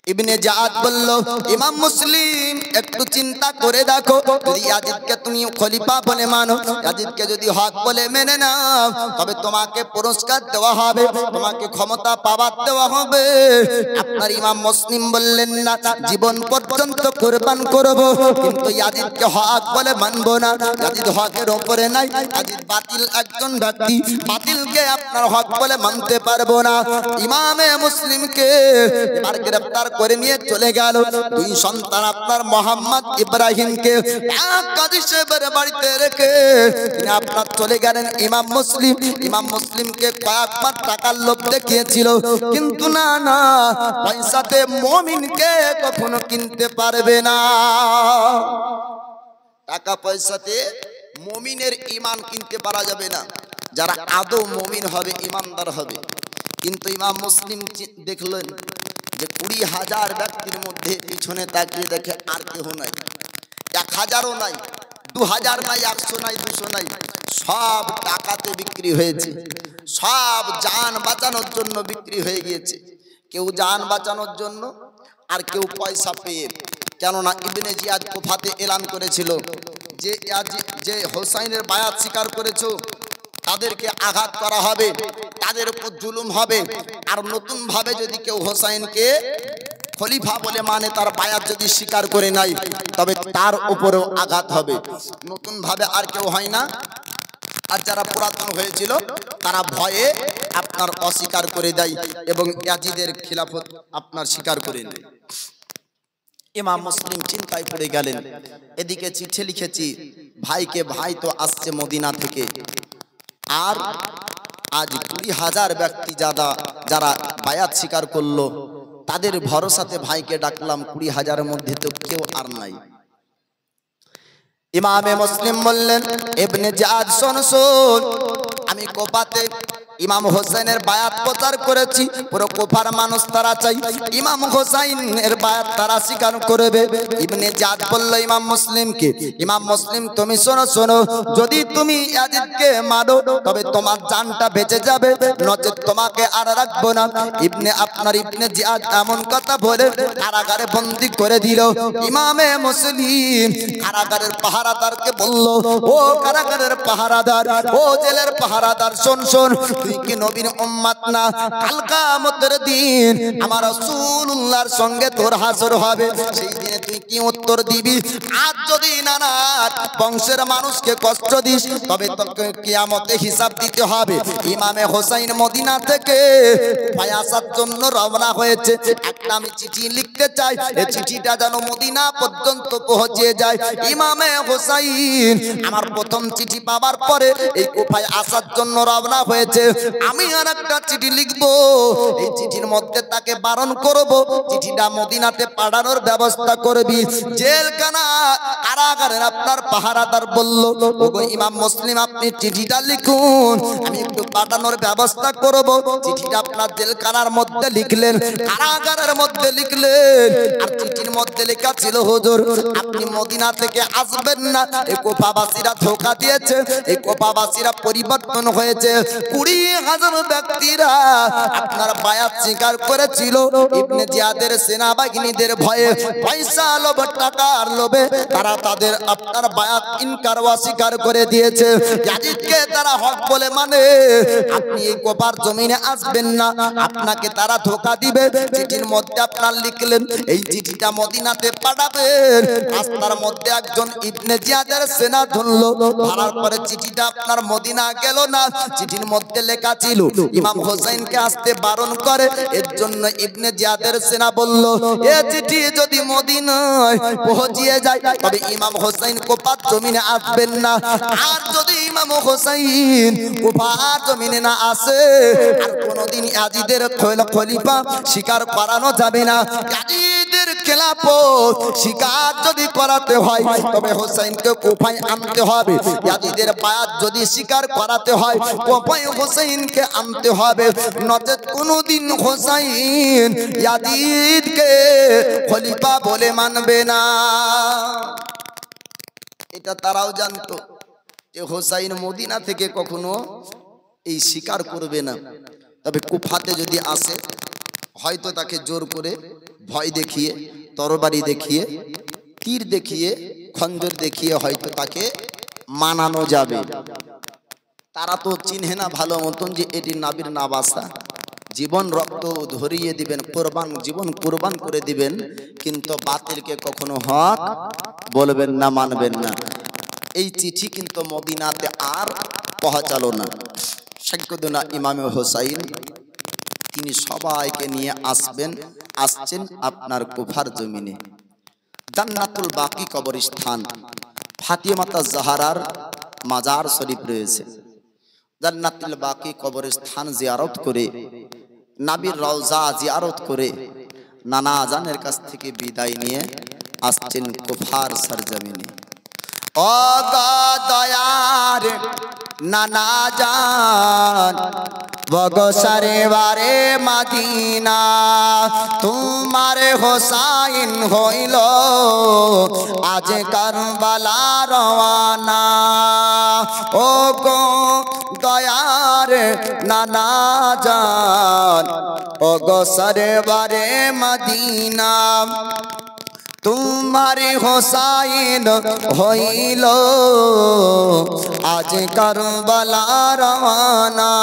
ইবনে জিয়াদ বলল, ইমাম মুসলিম একটু চিন্তা করে দেখো, যদি ইয়াজিদকে তুমি খলিফা বলে মানো, ইয়াজিদকে যদি হক বলে মেনে নাও, তবে তোমাকে পুরস্কার দেওয়া হবে, তোমাকে ক্ষমতা পাওয়ার দেওয়া হবে। আপনার ইমাম মুসলিম বললেন, না, জীবন পর্যন্ত কুরবান করব, কিন্তু ইয়াজিদকে হক বলে মানব না। ইয়াজিদ হকের উপরে নাই, ইয়াজিদ বাতিল একজন ব্যক্তি, বাতিলকে আপনার হক বলে মানতে পারবো না। ইমামে মুসলিমকে এবার গ্রেফতার করে নিয়ে চলে গেল। দুই সন্তান আপনার মোহাম্মদ ইব্রাহিমকে এক কাজী সাহেবের বাড়িতে রেখে তিনি আপনার চলে গেলেন ইমাম মুসলিম। ইমাম মুসলিমকে কয়েকবার টাকার লোভ দেখিয়েছিল, কিন্তু না না, পয়সাতে মুমিনকে কখনো কিনতে পারবে না। টাকা পয়সাতে মুমিনের ঈমান কিনতে পারা যাবে না। যারা আদৌ মুমিন হবে, ঈমানদার হবে। কিন্তু ইমাম মুসলিম দেখলেন যে 20,000 ব্যক্তির মধ্যে পিছনে তাকিয়ে দেখে আর কেউ নাই, 1,000ও নাই, 2,000 নাই, 100 নাই, 200 নাই, সব টাকাতে বিক্রি হয়েছে, সব জান বাঁচানোর জন্য বিক্রি হয়ে গিয়েছে। কেউ জান বাঁচানোর জন্য আর কেউ পয়সা পেয়ে। কেননা ইবনে জিয়াদ কুফাতে এলান করেছিল যে হোসাইনের বায়াত স্বীকার করেছো তাদেরকে আঘাত করা হবে, তাদের উপর জুলুম হবে। আর নতুন ভাবে যদি কেউ হোসাইনকে খলিফা বলে মানে তার বায়াত যদি স্বীকার করে নাই, তবে তার উপরেও আঘাত হবে। নতুন ভাবে আর কেউ হয় না। আর যারা পুরাতন হয়েছিল তারা ভয়ে আপনার অস্বীকার করে দেয় এবং ইয়াজিদের খিলাফত আপনার স্বীকার করে নেয়। ইমাম মুসলিম চিন্তায় পড়ে গেলেন। এদিকে চিঠি লিখেছি ভাইকে, ভাই তো আসছে মদিনা থেকে, আর আজ 20,000 ব্যক্তি যারা বায়াত স্বীকার করলো তাদের ভরসাতে ভাইকে ডাকলাম, 20,000-এর মধ্যে তো কেউ আর নাই। ইমামে মুসলিম বললেন, ইবনে জিয়াদ শোন, আমি কোপাতে ইমাম হোসেনের বায়াত প্রচার করেছি, পুরো কুফার মানুষ তারা চাই ইমাম হোসাইনের বায়াত তারা স্বীকার করবে। ইবনে জাদ বলল ইমাম মুসলিমকে, ইমাম মুসলিম তুমি শোনো শোনো, যদি তুমি ইয়াজিদকে মারো তবে তোমার জানটা বেঁচে যাবে, নচেত তোমাকে আর রাখবো না। ইবনে জিয়াদ এমন কথা বলে কারাগারে বন্দী করে দিল। ইমামে মুসলিম কারাগারের পাহারাদারকে বলল, ও কারাগারের পাহারাদার, ও জেলের পাহারাদার, শোন শোন, তুই কি নবীর উম্মত না? কাল কিয়ামতের দিন আমার রাসূলুল্লাহর সঙ্গে তোর হাসর হবে, সেই দিনে তুই কি উত্তর দিবি? আজ যদি নানা বংশের মানুষকে কষ্ট দিস তবে তোকে কিয়ামতে হিসাব দিতে হবে। ইমামে হোসাইন মদিনা থেকে আসার জন্য রওনা হয়েছে। একটা আমি চিঠি লিখতে চাই, এই চিঠিটা যেন মদিনা পর্যন্ত পৌঁছে যায়। ইমামে হোসাইন আমার প্রথম চিঠি পাওয়ার পরে এই কুফায় আসার জন্য রওনা হয়েছে। আমি আর একটা চিঠি লিখবো, এই চিঠির মধ্যে তাকে বারণ করব, চিঠিটা মদিনাতে পাঠানোর ব্যবস্থা করবি। জেলখানা কারাগারের আপনার পাহারাদার বলল, ওগো ইমাম মুসলিম আপনি চিঠিটা লিখুন, আমি একটু পাঠানোর ব্যবস্থা করব। চিঠিটা আপনার জেলখানার মধ্যে লিখলেন, কারাগারের মধ্যে লিখলেন, আর চিঠির মধ্যে লেখা ছিল, হুজুর আপনি মদিনা থেকে আসবেন না, এই কুফাবাসীরা ধোঁকা দিয়েছে, এই কুফাবাসীরা পরিবর্তন হয়েছে। 20,000 ব্যক্তিরা আপনার বায়াত স্বীকার করেছিল। ইবনে জিয়াদের সেনাবাহিনীদের ভয়ে, পয়সা লোভ, টাকার লোভে তারা তাদের আপনার বায়াত ইনকার অস্বীকার করে দিয়েছে। ইয়াজিদকে তারা হক বলে মানে, আপনি এই কুফার জমিনে আসবেন না, আপনাকে তারা ধোঁকা দিবে। চিঠির মধ্যে আপনার লিখলেন এই চিঠিটা মদিনাতে পাঠাবেন। রাস্তার মধ্যে একজন ইবনে জিয়াদের সেনা ধরলো, ধরার পরে চিঠিটা আপনার মদিনা গেল না। চিঠির মধ্যে লেখা ছিল ইমাম হোসেনকে আসতে বারণ করে। এর জন্য ইবনে জিয়াদের সেনা বলল, এ চিঠি যদি মদিনায় পৌঁছিয়ে যায় তবে ইমাম হোসেন কুফার জমিনে আসবেন না। আর যদি ইমাম হোসেন কুফার জমিনে না আসে আর কোনদিন ইয়াজিদের খলিফা স্বীকার করানো যাবে না। ইয়াজিদের খেলাফত স্বীকার যদি করাতে হয় তবে হোসেনকে কুফায় আনতে হবে। ইয়াজিদের বায়াত যদি স্বীকার করাতে হয় কুফায় হোসেনকে আনতে হবে, নচেত কোনদিন হোসেন ইয়াজিদকে খলিফা বলে মানবে না। এটা তারাও জানতো যে হোসাইন মদিনা থেকে কখনো এই স্বীকার করবে না। তবে কুফাতে যদি আসে হয়তো তাকে জোর করে ভয় দেখিয়ে, তরবারি দেখিয়ে, তীর দেখিয়ে, খঞ্জর দেখিয়ে হয়তো তাকে মানানো যাবে। তারা তো চিনহে না ভালো মতন যে এটি নাবির নাবাসা, জীবন রক্ত ধরিয়ে দিবেন, কোরবান জীবন কোরবান করে দিবেন, কিন্তু বাতিলকে কখনো হক বলবেন না, মানবেন না। এই চিঠি কিন্তু মদিনাতে আর পৌঁছালো না। সাইয়্যিদুনা ইমামে হোসাইন তিনি সবাইকে নিয়ে আসছেন আপনার কুফার জমিনে। জান্নাতুল বাকি কবরস্থান, ফাতিমা জাহরার মাজার শরীফ রয়েছে। জান্নাতুল বাকি কবরস্থান জিয়ারত করে, নবীর রওজা জিয়ারত করে নানা জানের কাছ থেকে বিদায় নিয়ে আসছেন কুফার সরজমিনে। ও দয়ার নানা জান বগসরে বারে মদিনা, তোমার হোসাইন হইল আজ কারবালা রওয়ানা। ও গো দয়ার নানা জান বগসরে বারে মদিনা, तुम्हारे হোসাইন হইল আজ কারবালা রওয়ানা।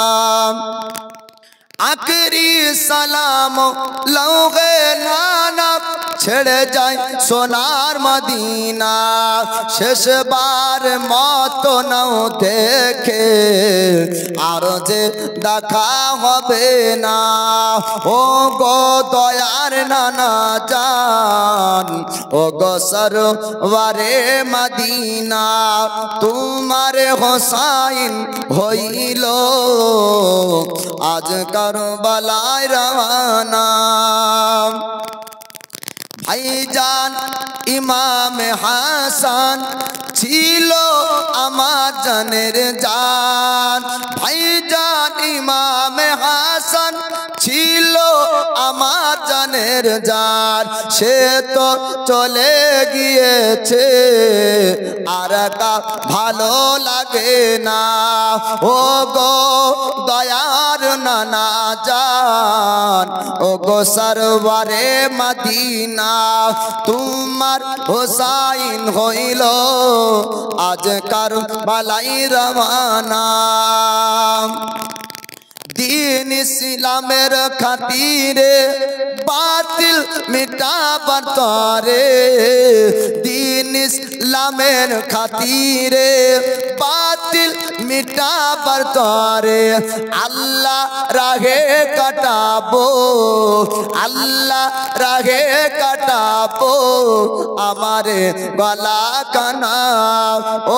आखिरी सलाम लौगे नाना ছেড়ে যায় সোনার মদিনা, শেষবার মত নাও দেখে আর যে দেখা হবে না। ও গো দয়ার নানা জান ও গো সরওয়ারে মদিনা, তোমার হোসাইন হইল আজ কারবালায় রওয়ানা। ভাই ভাইজান ইমাম হাসান ছিল আমার জানের জান, ভাইজান ইমাম হাসান ছিল আমার জানের জান। সে তো চলে গিয়েছে আর তা ভালো লাগে না। ও গো দয়ার নানা জান, ও গো সরওয়ারে মদিনা, তোমার হুসাইন হইল আজ কারবালাই রওয়ানা। दीन इस्लामेर खातिरे बातिल मिटाবার তরে, दीन इस्लामेर खातिरे बातिल मिटाবার তরে আল্লাহ রাহে কাটাবো, আল্লাহ রাহে কাটাবো আমারে গলা কানা।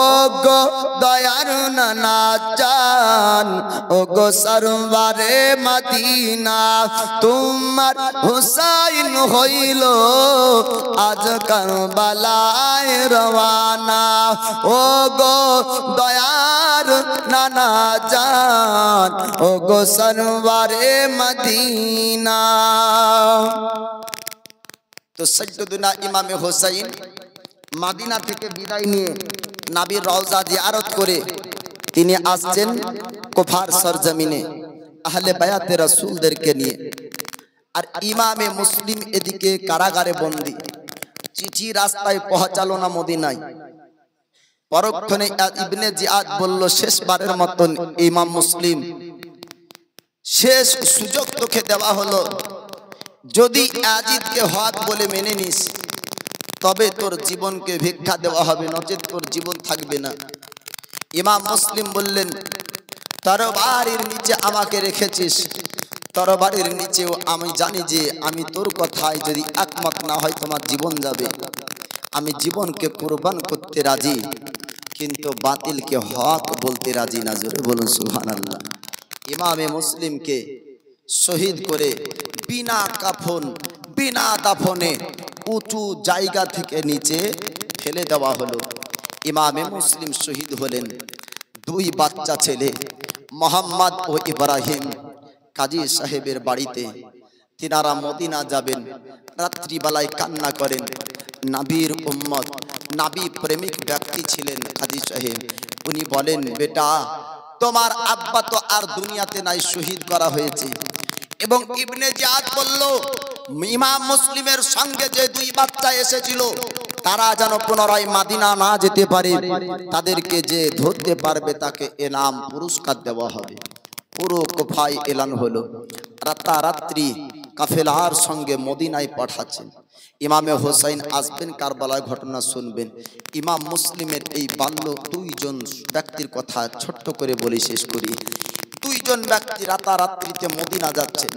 ও গো দয়ার নানা জান, ও গো সরওয়ারে মদিনা, তোমার হুসাইন হইল আজ কারবালায় রওয়ানা। ও গো দয়ার নানা জান, ও গো সরওয়ারে মদিনা। তো সৈয়দনা ইমামে হুসাইন মদিনা থেকে বিদায় নিয়ে নবীর রওজা জিয়ারত করে তিনি আসছেন কুফার সরজমিনে আহলে বায়াতে রাসূলদেরকে নিয়ে। আর ইমামে মুসলিম এদিকে কারাগারে বন্দী, চিঠি রাস্তায় পৌঁছালো না মদিনায়। পরক্ষণে ইবনে জিয়াদ বলল, শেষবারের মতন ইমাম মুসলিম শেষ সুযোগ তোকে দেওয়া হলো, যদি ইয়াজিদকে হক বলে মেনে নিস তবে তোর জীবনকে ভিক্ষা দেওয়া হবে, নচেত তোর জীবন থাকবে না। ইমাম মুসলিম বললেন, তরবারির নিচে আমাকে রেখেছিস, তরবারির নিচেও আমি জানি যে আমি তোর কথায় যদি একমত না হয় তোমার জীবন যাবে। আমি জীবনকে কুরবান করতে রাজি, কিন্তু বাতিলকে হক বলতে রাজি না। জোরে বলুন সুবহানাল্লাহ। ইমামে মুসলিমকে শহীদ করে বিনা কাফন বিনা দাফনে উঁচু জায়গা থেকে নিচে ফেলে দেওয়া হলো। ইমামে মুসলিম শহীদ হলেন। দুই বাচ্চা ছেলে মোহাম্মদ ও ইব্রাহিম কাজী সাহেবের বাড়িতে। তিনারা মদিনা যাবেন, রাত্রিবেলায় কান্না করেন। নবীর উম্মত, নবী প্রেমিক ব্যক্তি ছিলেন কাজী সাহেব। উনি বলেন, বেটা তোমার আব্বা তো আর দুনিয়াতে নাই, শহীদ করা হয়েছে। এবং ইবনে জিয়াদ বলল, ইমাম মুসলিমের সঙ্গে যে দুই বাচ্চা এসেছিল তারা যেন পুনরায় মদিনা না যেতে পারে, তাদেরকে যে ধরতে পারবে তাকে এনাম পুরস্কার দেওয়া হবে। পুরো কুফায় এলান হলো, রাতারাত্রি কাফেলার সঙ্গে মদিনায় পাঠাচ্ছেন। ইমামে হোসাইন আসবেন, কারবালায় ঘটনা শুনবেন। ইমাম মুসলিমের এই বাল্য দুইজন ব্যক্তির কথা ছোট্ট করে বলে শেষ করি। দুইজন ব্যক্তি রাতারাত্রিতে মদিনা যাচ্ছেন।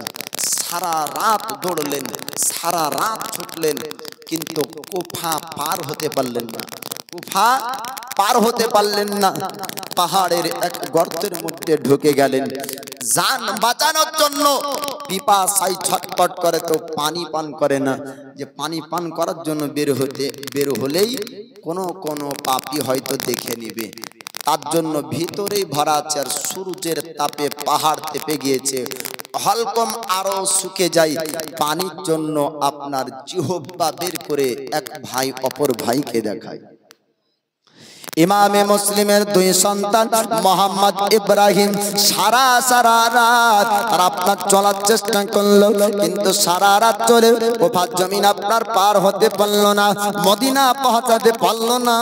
সারা রাত দৌড়লেন, সারা রাত ছুটলেন, কিন্তু কুফা পার হতে পারলেন না। কুফা পার হতে পারলেন না। পাহাড়ের এক গর্তের মধ্যে ঢুকে গেলেন। জান বাঁচানোর জন্য পিপাসায় ছটফট করে, তো পানি পান করে না। যে পানি পান করার জন্য বের হলেই কোনো পাপী হয়তো দেখে নিবে, তার জন্য ভিতরেই ভরা আছে। আর সূর্যের তাপে পাহাড় তেপে গিয়েছে, হলকম আরো শুকে যায়। পানির জন্য আপনার জিহ্বা বের করে এক ভাই অপর ভাইকে দেখায়। ইমামে মুসলিমের দুই সন্তান মোহাম্মদ ইব্রাহিম সারা রাত আর আপনার চলার চেষ্টা করলো, কিন্তু সারা রাত চলে কুফার জমিন আপনার পার হতে পারলো না, মদিনা পৌঁছাতে পারলো না।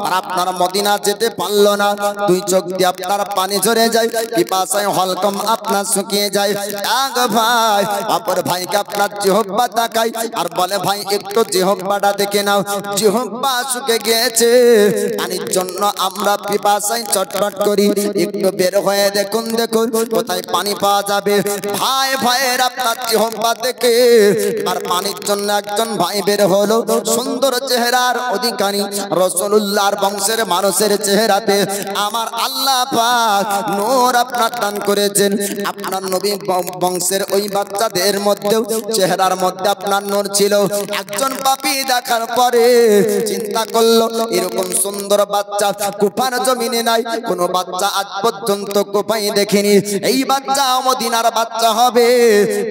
আর আপনার মদিনা যেতে পারলো না। দুই চোখ দিয়ে আপনার পানি ঝরে যায়, পিপাসায় হলকম আপনার শুকিয়ে যায়। এক ভাই অপর ভাইকে আপনার জিহ্বা তাকায় আর বলে, ভাই একটু জিহ্বাটা দেখে নাও, জিহ্বা শুকে গিয়েছে। পানির জন্য আমরা পিপাসায় চটপট করি, একটু বের হয়ে দেখুন দেখুন কোথায় পানি পাওয়া যাবে। ভাই ভাইয়ের আপনার চেহারা দেখে আর পানির জন্য একজন ভাই বের হলো, সুন্দর চেহারার অধিকারী রাসূলুল্লাহর বংশের মানুষের চেহারাতে আমার আল্লাহ পাক নূর আপনার দান করেছেন। আপনার নবী বংশের ওই বাচ্চাদের মধ্যে চেহারার মধ্যে আপনার নূর ছিল। একজন পাপী দেখার পরে চিন্তা করলো এরকম সুন্দর বাচ্চা কুফার জমিনে নাই, কোন বাচ্চা আজ পর্যন্ত কুফাই দেখেনি। এই বাচ্চা মদিনার বাচ্চা হবে,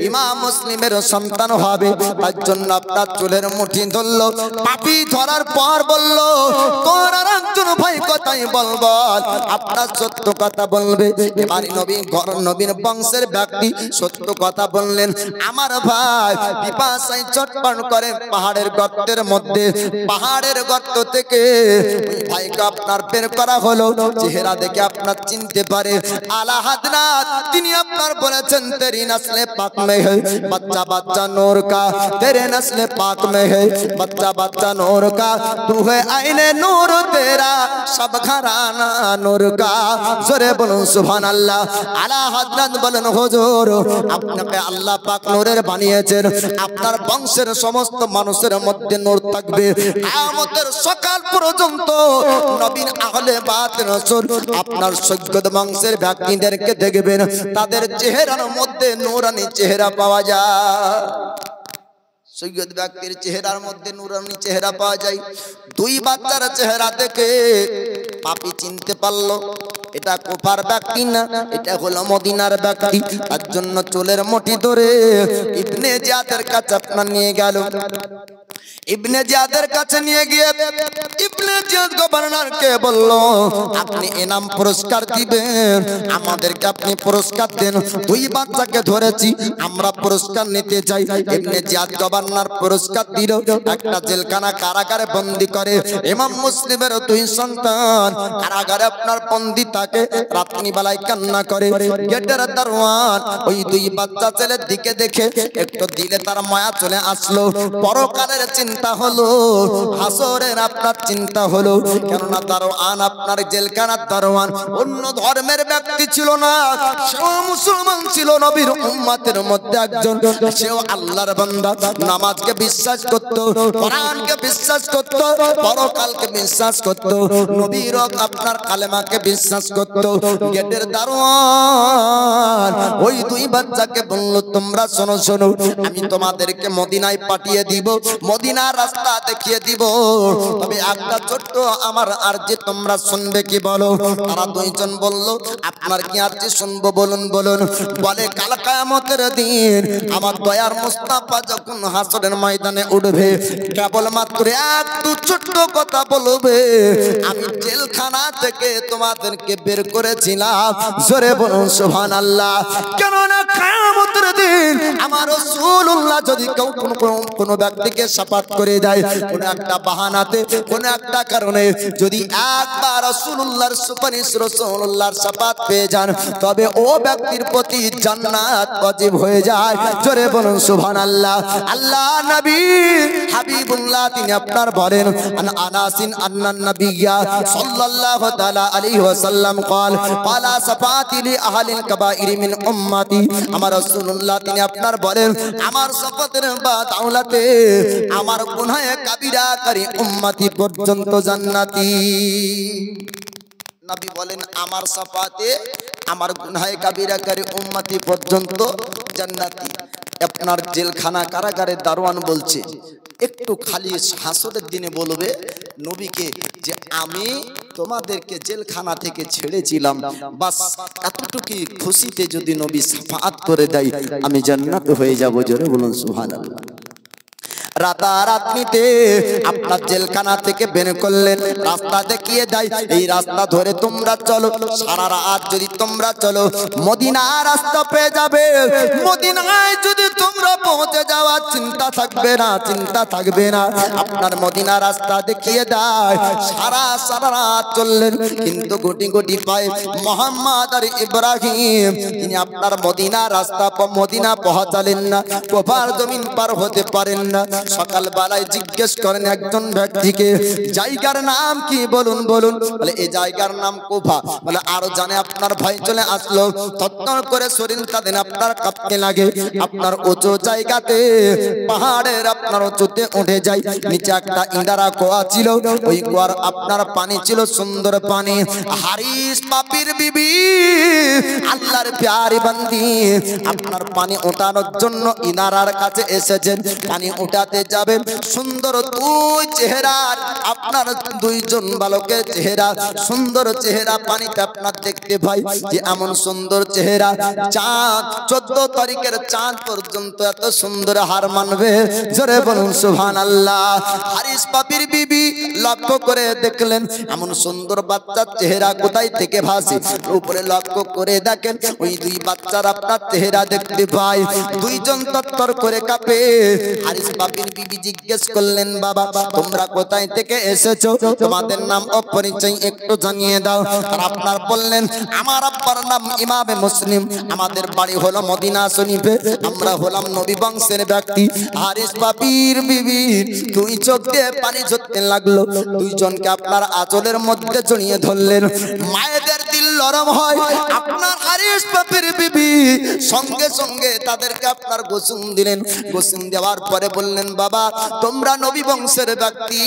ইমাম মুসলিমের সন্তান হবে। তার জন্য আপনার চুলের মুঠি ধরলো। পাপী ধরার পর বলল তোর আর একজন ভাই কথাই বলবো, আপনার সত্য কথা বলবে। এবার নবীর বংশের ব্যক্তি সত্য কথা বললেন। আমার ভাই পিপাসায় চটপট করে পাহাড়ের গর্তের মধ্যে, পাহাড়ের গর্ত থেকে ভাইকে আপনার বের করা হলো। চেহারা দেখে আপনার চিনতে পারে আলা হাদনাত, তিনি আপনার বলেছেন তেরি নসলে পাক মে है बच्चा बच्चा नूर का, तेरे नस्ल पाक में है बच्चा बच्चा नूर का, तू है आईने नूर तेरा सब घराना नूर का। जोरे बोलूं सुभान अल्लाह। आला हजरत বলেন হুজুর আপনাকে আল্লাহ পাক নূরের বানিয়েছেন, আপনার বংশের সমস্ত মানুষের মধ্যে নূর থাকবে কিয়ামতের সকাল পর্যন্ত। নবীর আহলে বাত রাসূল আপনার সৈয়দ বংশের ব্যক্তিদেরকে দেখবেন, তাদের চেহারার মধ্যে নূরানি চেহারা পাওয়া যায়। সৈয়দ ব্যক্তির চেহারার মধ্যে নূরানি চেহারা পাওয়া যায়। দুই বাচ্চার চেহারা দেখে পাপী চিনতে পারলো এটা কুফার ব্যক্তি না, এটা হলো মদিনার ব্যক্তি। তার জন্য চুলের মুঠি ধরে ইবনে জিয়াদের কাছে আপনার নিয়ে গেল। ইবনে জিয়াদের কাছে নিয়ে গিয়ে ইবনে জিয়াদ গভর্নরকে বলল আপনি ইনাম পুরস্কার দিবেন, আমাদেরকে আপনি পুরস্কার দেন। দুই বাচ্চাকে ধরেছি, আমরা পুরস্কার নিতে চাই। ইবনে জিয়াদ গভর্নর পুরস্কার দিল। একটা জেলখানা কারাগারে বন্দী করে ইমাম মুসলিমের দুই সন্তান কারাগারে আপনার বন্দী থাকে। রাত্রি বেলায় কান্না করে। গেটের দারোয়ান ওই দুই বাচ্চা ছেলের দিকে দেখে একটু দিলে তার মায়া চলে আসলো। পরকালের চিন্তা হলো, হাসরের আপনার চিন্তা হলো। কেননা দারোয়ান আপনার জেলখানার দারোয়ান অন্য ধর্মের ব্যক্তি ছিল না, সেও মুসলমান ছিল, নবীর উম্মতের মধ্যে একজন। সেও আল্লাহর বান্দা, নামাজকে বিশ্বাস করত, কোরআনকে বিশ্বাস করত, পরকালকে বিশ্বাস করত, নবীর আপনার কালেমাকে বিশ্বাস করত। গেটের দারোয়ান ওই দুই বাচ্চাকে বলল তোমরা শোনো শোনো, আমি তোমাদেরকে মদিনায় পাঠিয়ে দিব, মদিনার রাস্তা দেখিয়ে দিব, তবে একটা ছোট্ট আমার আরজি তোমরা শুনবে কি বলো? তারা দুইজন বলল আপনার কি আরজি শুনবো বলুন বলুন। বলে কাল কিয়ামতের দিন আমার দয়ার মুস্তাফা যখন হাসরের ময়দানে উঠবে, কেবলমাত্র একটু ছোট্ট কথা বলবে, আমি জেলখানা থেকে তোমাদেরকে বের করেছিলাম। জোরে বলুন সুবহানাল্লাহ। কেননা কিয়ামতের দিন আমার রাসূলুল্লাহ যদি কেউ কোনো ব্যক্তিকে শাফাত করে দেয়, কোন একটা বাহানাতে, কোন একটা কারণে যদি একবার রাসূলুল্লাহর সুপারিশ, রাসূলুল্লাহর শাফাত পেয়ে যান, তবে ও ব্যক্তির প্রতি জান্নাত ওয়াজিব হয়ে যায়। জোরে বলুন সুবহানাল্লাহ। আল্লাহ নবী হাবিবুল্লাহ তিনি আপনার বলেন আনাসিন আন্নান নবিয়্যা সাল্লাল্লাহু তাআলা আলাইহি ওয়াসাল্লাম قال قال صفاتي لاهل الكبائر من امتي। আমার রাসূলুল্লাহ তিনি আপনার বলেন আমার শপথের বাদাউলাতে আমার গুনাহে কাবিরাকারী উম্মতি পর্যন্ত জান্নাতি। নবী বলেন আমার শফাতে আমার গুনাহে কাবিরাকারী উম্মতি পর্যন্ত জান্নাতি। আপনার জেলখানা কারাগারের দারোয়ান বলছে একটু খালি হাসরের দিনে বলবে নবীকে যে আমি তোমাদেরকে জেলখানা থেকে ছেড়েছিলাম, বাস এতটুকু খুশিতে যদি নবী শাফাআত করে দেয় আমি জান্নাত হয়ে যাব। জোরে বলুন সুবহানাল্লাহ। রাতারাত্রিতে আপনার জেলখানা থেকে বের করলেন, রাস্তা দেখিয়ে দেয় এই রাস্তা ধরে তোমরা চলো। সারা রাত যদি তোমরা চলো মদিনা রাস্তা পেয়ে যাবে। মদিনায় যদি তোমরা পৌঁছে যাওয়ার চিন্তা থাকবে না, চিন্তা থাকবে না। আপনার মদিনা রাস্তা দেখিয়ে দেয়। সারা রাত চললেন, কিন্তু গুটি গুটি পায় মোহাম্মদ আর ইব্রাহিম তিনি আপনার মদিনা রাস্তা মদিনা পৌঁছালেন না, কুফার জমিন পার হতে পারেন না। সকালবেলায় জিজ্ঞেস করেন একজন ব্যক্তিকে, জায়গার নাম কি বলুন বলুন। বলে এই জায়গার নাম কুফা। বলে আরো জানে আপনার ভয় চলে আসলো, থরথর করে শরীরটা দিন আপনার কাঁপতে লাগে। আপনার উঁচু জায়গাতে পাহাড়ের আপনার উঁচুতে উঠে যায়, নিচে একটা ইন্দারা কুয়া ছিল, ওই কুয়ার আপনার পানি ছিল সুন্দর পানি। হারিস পাপির বিবি আল্লাহর প্যারি বান্দি আপনার পানি ওঠানোর জন্য ইনারার কাছে এসেছেন, পানি উঠাতে যাবেন। সুন্দর দুই চেহারার আপনার দুইজন বালকের চেহারা, সুন্দর চেহারা পানিতে আপনার দেখতে ভাই যে এমন সুন্দর চেহারা চাঁদ 14 তারিখের চাঁদ পর্যন্ত এত সুন্দর হার মানবে, জোরে বলুন সুবহানাল্লাহ। হারিস পাপির বিবি লক্ষ্য করে দেখলেন এমন সুন্দর বাচ্চার চেহারা কোথায় থেকে ভাসে, উপরে লক্ষ্য করে দেখেন ওই দুই বাচ্চার আপনার চেহারা দেখতে পাই, দুইজন তত্তর করে কাঁপে। হারিস পাপির বিবি জিজ্ঞেস করলেন, বাবা তোমরা কোথায় থেকে এসেছো, তোমাদের নাম ও পরিচয় একটু জানিয়ে দাও। আর আপনার বললেন আমার আব্বার নাম ইমামে মুসলিম, আমাদের বাড়ি হলো মদিনা শরীফে, আমরা হলাম নবী বংশের ব্যক্তি। হারিস পাপির বিবি দুই চোখ দিয়ে পানি ঝরতে লাগলো, দুইজনকে আপনার আঁচলের মধ্যে জড়িয়ে ধরলেন। মায়েদের দিল নরম হয়, আপনার হারিস পাপির বিবি সঙ্গে সঙ্গে তাদেরকে আপনার গোসল দিলেন। গোসল দেওয়ার পরে বললেন, বাবা তোমরা নবী বংশের ব্যক্তি,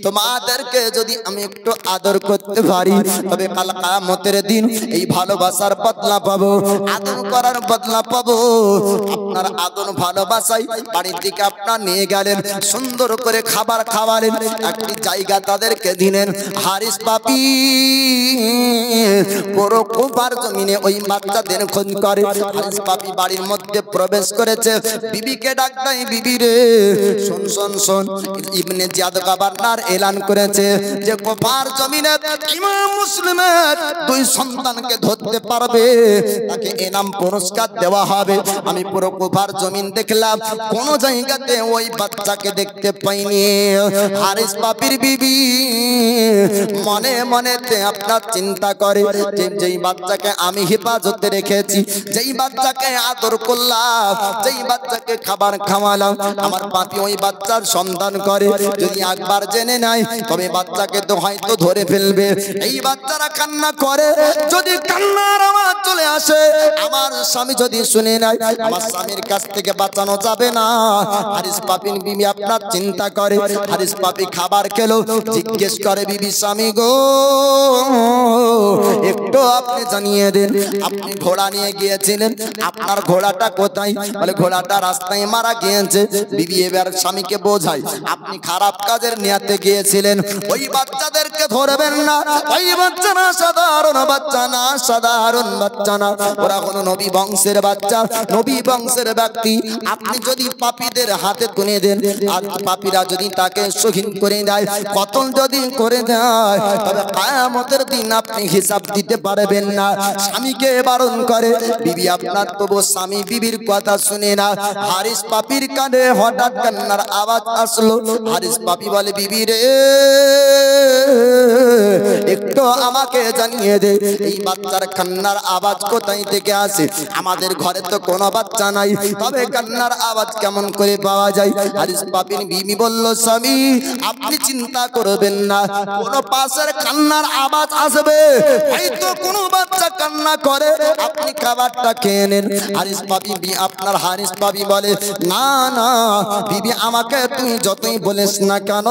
তোমাদেরকে যদি আমি একটু আদর করতে পারি তবে কাল কিয়ামতের দিন এই ভালোবাসার বদলা পাবো, আদর করার বদলা পাবো। আপনার আদর ভালোবাসাই বাড়ি থেকে আপনার নিয়ে গেলেন, সুন্দর করে খাবার খাওয়ালেন, একটি জায়গা তাদেরকে দিলেন। হারিস পাপি বড় কুফার জমিনে ওই বাচ্চাদের খোঁজ করে। হারিস পাপি বাড়ির মধ্যে প্রবেশ করেছে, বিবিকে ডাক দেয়, বিবি রে শোন শোন শোন, ইবনে জিয়াদ গভর্নর এলান করেছে যে কুফার জমিনে ইমাম মুসলিমের দুই সন্তানকে ধরতে পারবে তাকে এনাম পুরস্কার দেওয়া হবে। আমি পুরো কুফার জমিন দেখলাম, কোন জায়গাতে ওই বাচ্চাকে দেখতে পাইনি। হারিস পাপির বিবি মনে মনে আপনার চিন্তা করে যে যেই বাচ্চাকে আমি হেফাজতে রেখেছি, যেই বাচ্চাকে আদর করলাম, যেই বাচ্চাকে খাবার খাওয়ালাম, আমার পাপি ওই বাচ্চার সন্ধান করে, যদি একবার জেনে নাই তবে বাচ্চাকে তো হয়তো ধরে ফেলবে। এই বাচ্চারা কান্না করে, যদি কান্নার আওয়াজ চলে আসে আমার স্বামী যদি শুনে নাই, আমার স্বামীর কাছ থেকে বাঁচানো যাবে না। হারিস পাপির বিবি আপনার চিন্তা করে, হারিস পাপি খাবার খেলো, জিজ্ঞেস করে, বিবি স্বামী গো একটু আপনি জানিয়ে দেন, আপনি ঘোড়া নিয়ে গিয়েছিলেন, আপনার ঘোড়াটা কোথায়? বলে ঘোড়াটা রাস্তায় মারা গিয়েছে। বিবি এবার স্বামীকে বোঝায়, আপনি খারাপ কাজের নিয়াতে গিয়েছিলেন, ওই বাচ্চাদেরকে ধরবেন না, ওই বাচ্চা না সাধারণ বাচ্চা না, সাধারণ বাচ্চা না, ওরা কোনো নবী বংশের বাচ্চা, নবী বংশের ব্যক্তি। আপনি যদি পাপীদের হাতে তুলে দেন আর পাপীরা যদি তাকে শহীদ করে দেয়, কতল যদি করে দেয়, তবে কিয়ামতের দিন আপনি হিসাব দিতে পারবেন না। স্বামীকে বারণ করে, বিবি আপনার তবু স্বামী বিবির কথা শুনে না। হারিস পাপির কানে হঠাৎ কান্নার আওয়াজ আসলো। হারিস পাপি বলে, বিবি রে একটু আমাকে জানিয়ে দে এই বাচ্চার কান্নার আওয়াজ কোথায় থেকে আসে, আমাদের ঘরে তো কোনো বাচ্চা নাই, তবে কান্নার আওয়াজ কেমন করে পাওয়া যায়? হারিস পাপির বিবি বলল, স্বামী আপনি চিন্তা করবেন না, কোন পাশের কান্নার আওয়াজ আসবে, হয়তো কোনো বাচ্চা কান্না করে, আপনি খাবারটা খেয়ে নেন। হারিস পাপি আপনার হারিস পাপি বলে, না না বিবি আমাকে তুই যতই বলিস না কেন,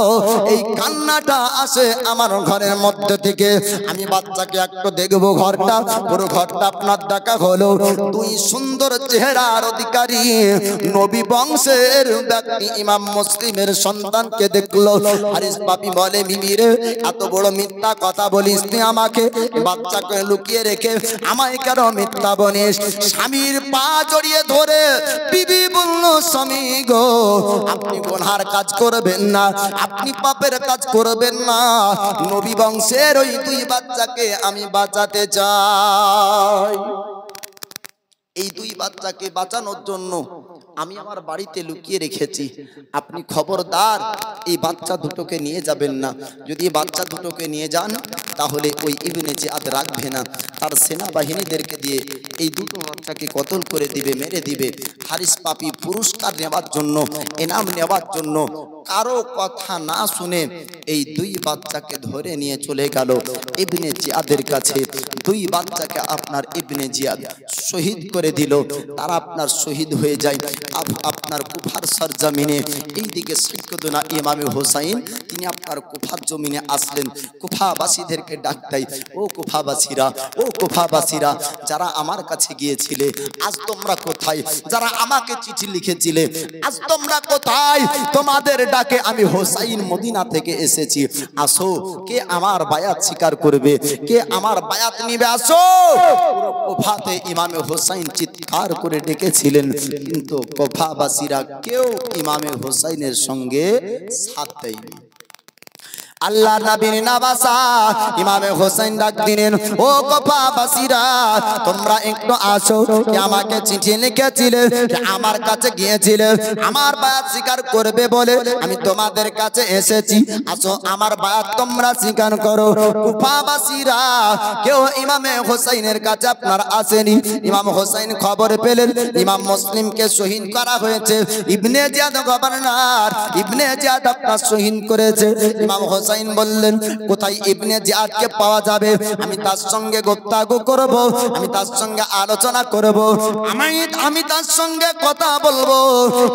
এই কান্নাটা আসে আমার ঘরের মধ্যে থেকে। আমি বাচ্চাকে একটু দেখবো, ঘরটা পুরো ঘরটা আপনার দেখা হলো, দুই সুন্দর চেহারার অধিকারী নবী বংশের ব্যক্তি ইমাম মুসলিমের সন্তানকে দেখলো। হারিস পাপি বলে, বিবি রে এত বড় মিথ্যা কথা বলিস তুই আমাকে, বাচ্চাকে লুকিয়ে রেখে আমায় কেন মিথ্যা বলিস? স্বামীর পা জড়িয়ে ধরে বিবি বলল, স্বামী গো আপনি গুনার কাজ করবেন না, আপনি পাপের কাজ করবেন না, নবী বংশের ওই দুই বাচ্চাকে আমি বাঁচাতে চাই। এই দুই বাচ্চাকে বাঁচানোর জন্য আমি আমার বাড়িতে লুকিয়ে রেখেছি, আপনি খবরদার এই বাচ্চা দুটোকে নিয়ে যাবেন না। যদি এই বাচ্চা দুটোকে নিয়ে যান তাহলে ওই ইবনে জিয়াদ রাখবে না, তার সেনাবাহিনীদেরকে দিয়ে এই দুটো বাচ্চাকে কতল করে দিবে, মেরে দিবে। হারিস পাপি পুরস্কার নেওয়ার জন্য, ইনাম নেওয়ার জন্য কারো কথা না শুনে এই দুই বাচ্চাকে ধরে নিয়ে চলে গেল ইবনে জিয়াদের কাছে। দুই বাচ্চাকে আপনার ইবনে জিয়াদ শহীদ করে দিল। তারা আপনার শহীদ হয়ে যায় আপনার কুফার সরজমিনে। এইদিকে সৈয়দনা ইমামে হোসাইন তিনি আপনার কুফার জমিনে আসলেন। কুফাবাসীদেরকে ডাক দেয়, ও কুফাবাসীরা, ও কুফাবাসীরা, যারা আমার কাছে গিয়েছিলে আজ তোমরা কোথায়? যারা আমাকে চিঠি লিখেছিলে আজ তোমরা কোথায়? তোমাদের ডাকে আমি হোসাইন মদিনা থেকে এসেছি, আসো, কে আমার বায়াত স্বীকার করবে, কে আমার বায়াত নিবে, আসো। পুরো কুফাতে ইমামে হোসাইন চিৎকার করে ডেকেছিলেন, কিন্তু কুফাবাসীরা কেউ ইমামে হোসাইনের সঙ্গে সাথ দেয়নি। আল্লাহ নবীর নওয়াসা ইমামে হোসেন ডাক দিলেন, ও কুফাবাসীরা, তোমরা একটু আসো। কে আমাকে চিঠি লিখেছিলে, আমার কাছে গিয়েছিলে আমার বায়াত স্বীকার করবে বলে আমি তোমাদের কাছে এসেছি, আসো আমার বায়াত তোমরা স্বীকার করো। কুফাবাসীরা কেউ ইমামে হোসেনের কাছে আপনার আসেনি। ইমাম হোসেন খবর পেলেন ইমাম মুসলিমকে শহীদ করা হয়েছে, ইবনে জিয়াদ গভর্নর ইবনে জিয়াদ আপনার শহীদ করেছে। ইমাম হোসেন বললেন, কোথায় ইবনে জিয়াদকে পাওয়া যাবে? আমি তার সঙ্গে গুপ্তাগু করব, আমি তার সঙ্গে আলোচনা করব, আমি তার সঙ্গে কথা বলবো।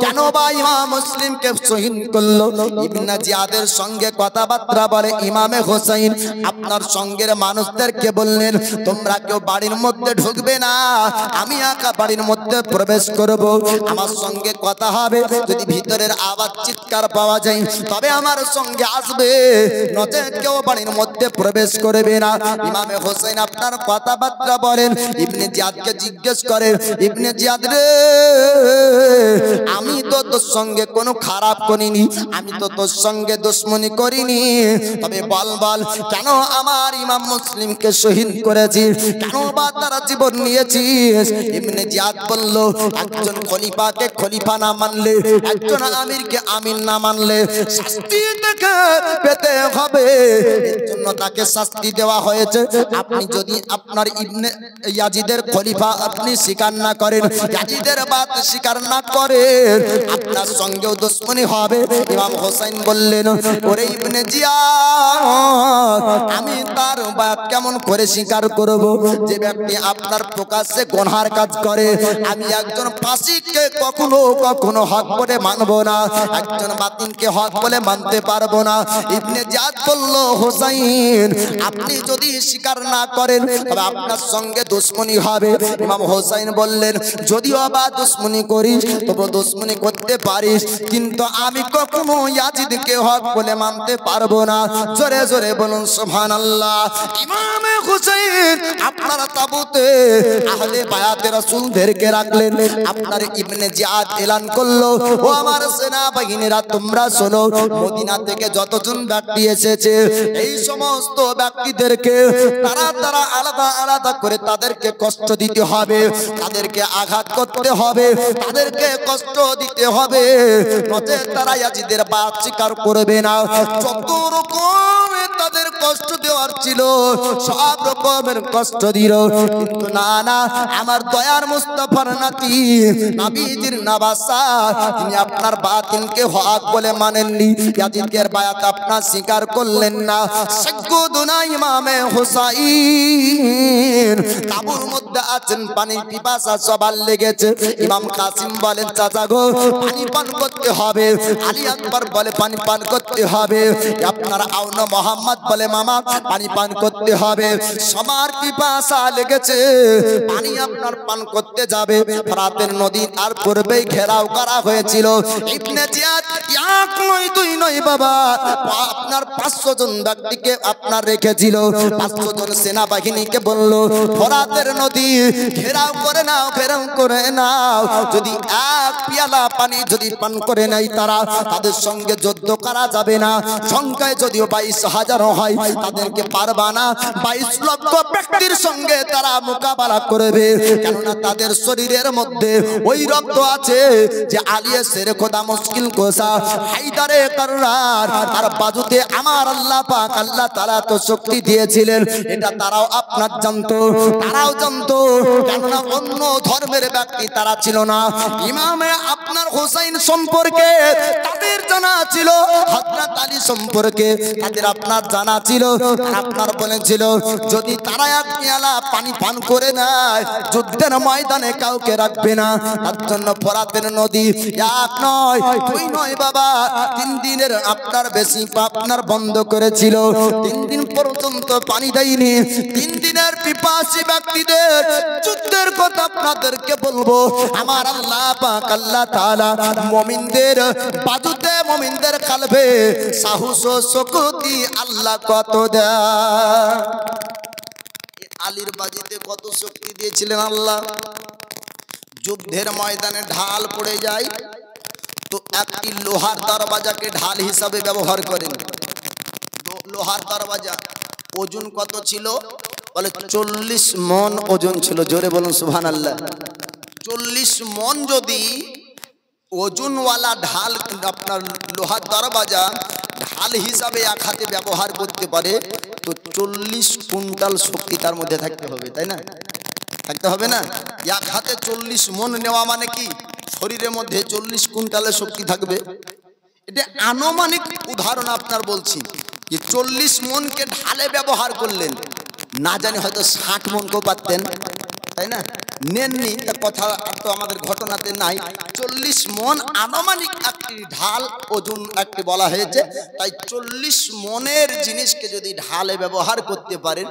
কেন বা ইমাম মুসলিমকে শহীদ করলো? ইবনে জিয়াদের সঙ্গে কথাবার্তা বলে ইমামে হোসেন আপনার সঙ্গের মানুষদেরকে বললেন, তোমরা কেউ বাড়ির মধ্যে ঢুকবে না, আমি একা বাড়ির মধ্যে প্রবেশ করব, আমার সঙ্গে কথা হবে। যদি ভিতরের আওয়াজ চিৎকার পাওয়া যায় তবে আমার সঙ্গে আসবে, নচেৎ কেউ বাড়ির মধ্যে প্রবেশ করবে না। ইমামে হোসেন আপনার কথাবার্তা বলেন। ইবনে জিয়াদকে জিজ্ঞেস করেন, ইবনে জিয়াদ রে, আমি তো তোর সঙ্গে কোনো খারাপ করিনি, আমি তো তোর সঙ্গে দুশমনি করিনি, তবে বল বল কেন আমার ইমাম মুসলিমকে শহীদ করেছিস, কেন বা তারা জীবন নিয়েছিস? ইবনে জিয়াদ বলল, একজন খলিফাকে খলিফা না মানলে, একজন আমিরকে আমির না মানলে শাস্তি তাকে পেতে হবে, এর জন্য তাকে শাস্তি দেওয়া হয়েছে। আপনি যদি আপনার ইবনে ইয়াজিদের খলিফা আপনি স্বীকার না করেন, ইয়াজিদের বাত স্বীকার না করেন, আপনার সঙ্গেও দুশমনি হবে। ইমাম হোসেন বললেন, ওরে ইবনে জিয়াদ, আমি তার বাত কেমন করে স্বীকার করব? যে ব্যক্তি আপনার প্রকাশ্যে গুনার কাজ করে, আমি একজন ফাসিককে কখনো কখনো হক বলে মানব না, একজন বাতিনকে হক বলে মানতে পারবো না। ইবনে জিয়াদ বলল, হোসাইন, আপনি যদি স্বীকার না করেন তবে আপনার সঙ্গে দুশমনি হবে। ইমাম হোসেন বললেন, যদিও বা দুশমনি করিস তবে দুশমনি করতে পারিস, কিন্তু আমি কখনো ইয়াজিদকে হক বলে মানতে পারবো না। জোরে জোরে বলুন সুবহানাল্লাহ। ইমামে হোসেন আপনার তাবুতে আহলে বায়াতে রাসূলদেরকে রাখলেন। আপনার ইবনে জিয়াদ এলান করলো, ও আমার সেনাবাহিনীরা, তোমরা শোনো, মদিনা থেকে যতজন ব্যক্তি এসেছে এই সমস্ত ব্যক্তিদেরকে তারা আলাদা আলাদা করে তাদেরকে কষ্ট দিতে হবে, তাদেরকে আঘাত করতে হবে, তাদেরকে কষ্ট দিতে হবে, নচেৎ তারা ইয়াজিদের বাত স্বীকার করবে না। যত রকমের তাদের কষ্ট দেওয়ার ছিল সব রকমের কষ্ট দিল, কিন্তু না না, আমার দয়ার মুস্তাফার নাতি নবীজির নওয়াসা তিনি আপনার বাতিনকে হক বলে মানেননি, ইয়াজিদের বায়াত আপনার স্বীকার করলেন না। সৈয়দনা ইমামে হোসাইন তাঁবুর মধ্যে আছেন, পানির পিপাসা সবার লেগেছে। ইমাম কাসিম বলেন, চাচা গো, পানি পান করতে হবে। আলী আকবর বলে, পানি পান করতে হবে। আপনার আউন মোহাম্মদ বলে, মামা পানি পান করতে হবে। সবার পিপাসা লেগেছে, পানি আপনার পান করতে যাবে। ফরাতের নদী তার পূর্বেই ঘেরাও করা হয়েছিল। ইবনে জিয়াদ এক নয় দুই নয় বাবা, আপনার 500 জন ব্যক্তিকে আপনার রেখেছিল। 500 জন সেনাবাহিনীকে বলল, ফরাতের নদী নদী ঘেরাও করে নাও, ঘেরাও করে নাও। যদি এক পিয়ালা পানি যদি পান করে নেয় তারা, তাদের সঙ্গে যুদ্ধ করা যাবে না। সংখ্যায় যদিও 22,000 হয়, তাদেরকে পারবা না। 22 লক্ষ ব্যক্তির সঙ্গে তারা মোকাবেলা করবে, কেননা তাদের শরীরের মধ্যে ওই রক্ত আছে যে আলিয়ে শের খোদা মুশকিল কোসা হায়দারে কাররার, আর বাজুতে আমার আল্লাহ পাক আল্লাহ তাআলা তো শক্তি দিয়েছিলেন। এটা তারাও আপনার জানতো, তারাও জানতো, কেননা অন্য ধর্মের ব্যক্তি তারা ছিল না। ইমামে আপনার হোসাইন সম্পর্কে তাদের জানা ছিল, হযরত আলী সম্পর্কে তাদের আপনার জানা ছিল। আপনার বলেছিল যদি তারা এক পেয়ালা পানি পান করে নেয়, যুদ্ধের ময়দানে কাউকে রাখবে না। তার জন্য ফোরাতের নদী এক নয়, দুই নয় বাবা, 3 দিনের আপনার বেশি আপনার বন্ধ করেছিল। 3 দিন পর্যন্ত পানি দেয়নি। 3 দিনের পিপাসী ব্যক্তিদের যুদ্ধের কথা আপনাদেরকে বলবো। আমার আল্লাহ পাক আল্লাহ তাআলা মুমিনদের বাজুতে, মুমিনদের কালবে সাহস ও শক্তি আল্লাহ কত দেয়। আলীর বাজিতে কত শক্তি দিয়েছিলেন আল্লাহ। যুদ্ধের ময়দানে ঢাল পড়ে যায় তো একটি লোহার দরওয়াজাকে ঢাল হিসাবে ব্যবহার করেন। লোহার দরওয়াজা ওজন কত ছিল? বলে 40 মণ ওজন ছিল। জোরে বলুন সুবহানাল্লাহ। 40 মণ যদি ওজনওয়ালা ঢাল আপনার লোহার দরওয়াজা ঢাল হিসাবে এক হাতে ব্যবহার করতে পারে, তো 40 কুইন্টাল শক্তি তার মধ্যে থাকতে হবে, তাই না? থাকতে হবে না? এক হাতে 40 মণ নেওয়া মানে কি শরীরের মধ্যে 40 কুইন্টালের শক্তি থাকবে। এটা আনুমানিক উদাহরণ আপনার বলছি যে 40 মণকে ঢালে ব্যবহার করলেন, না জানি হয়তো 60 মণকেও পারতেন, তাই না? নেননি, কথা তো আমাদের ঘটনাতে নাই। 40 মণ আনুমানিক একটি ঢাল ওজন একটি বলা হয়েছে। তাই 40 মণের জিনিসকে যদি ঢালে ব্যবহার করতে পারেন,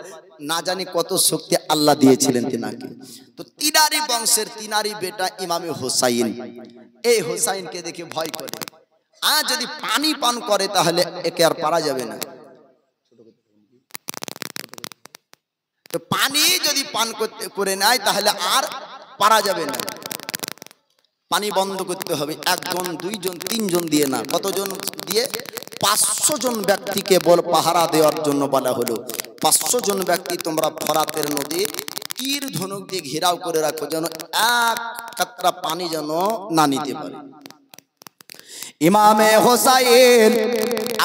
না জানি কত শক্তি আল্লাহ দিয়েছিলেন তিনাকে। তো তিনারি বংশের তিনারি বেটা ইমামে হোসাইন, এই হোসাইনকে দেখে ভয় করে। আর যদি পানি পান করে তাহলে একে আর পারা যাবে না। তো পানি যদি পান করতে করে নেয় তাহলে আর পারা যাবে না। পানি বন্ধ করতে হবে। 1 জন 2 জন 3 জন দিয়ে না, কতজন দিয়ে? 500 জন ব্যক্তিকে বল পাহারা দেওয়ার জন্য বলা হলো। 500 জন ব্যক্তি তোমরা ফরাতের নদী তীর ধনুক দিয়ে ঘেরাও করে রাখো, যেন এক কাতরা পানি যেন না নিতে পারে। ইমামে হোসাইন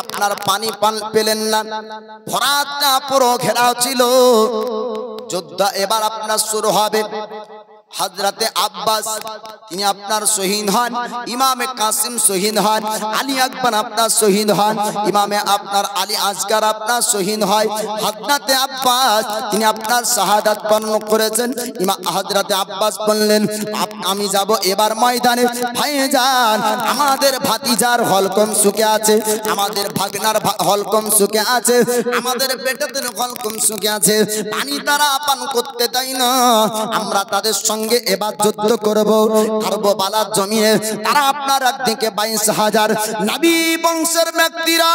আপনার পানি পান পেলেন না, ফরাতটা পুরো ঘেরাও ছিল। যুদ্ধ এবার আপনার শুরু হবে। হযরতে আব্বাস তিনি আপনার শহীদ হন, ইমামে কাসিম শহীদ হন, আলী আকবর আপনার শহীদ হন, ইমামে আপনার আলী আসগার আপনার শহীদ হয়। হযরতে আব্বাস তিনি আপনার শাহাদাত বরণ করেছেন। হযরতে আব্বাস বললেন আমি যাব এবার ময়দানে। ভাইজান আমাদের ভাতিজার হলকম সুখে আছে, আমাদের ভাগনার হলকম সুখে আছে, আমাদের বেটাদের হলকম সুখে আছে, পানি তারা পান করতে দেয় না। আমরা তাদের সঙ্গে এবার যুদ্ধ করব কারবালার জমিনে। তারা আপনার একদিকে 22,000 নবী বংশের ব্যক্তিরা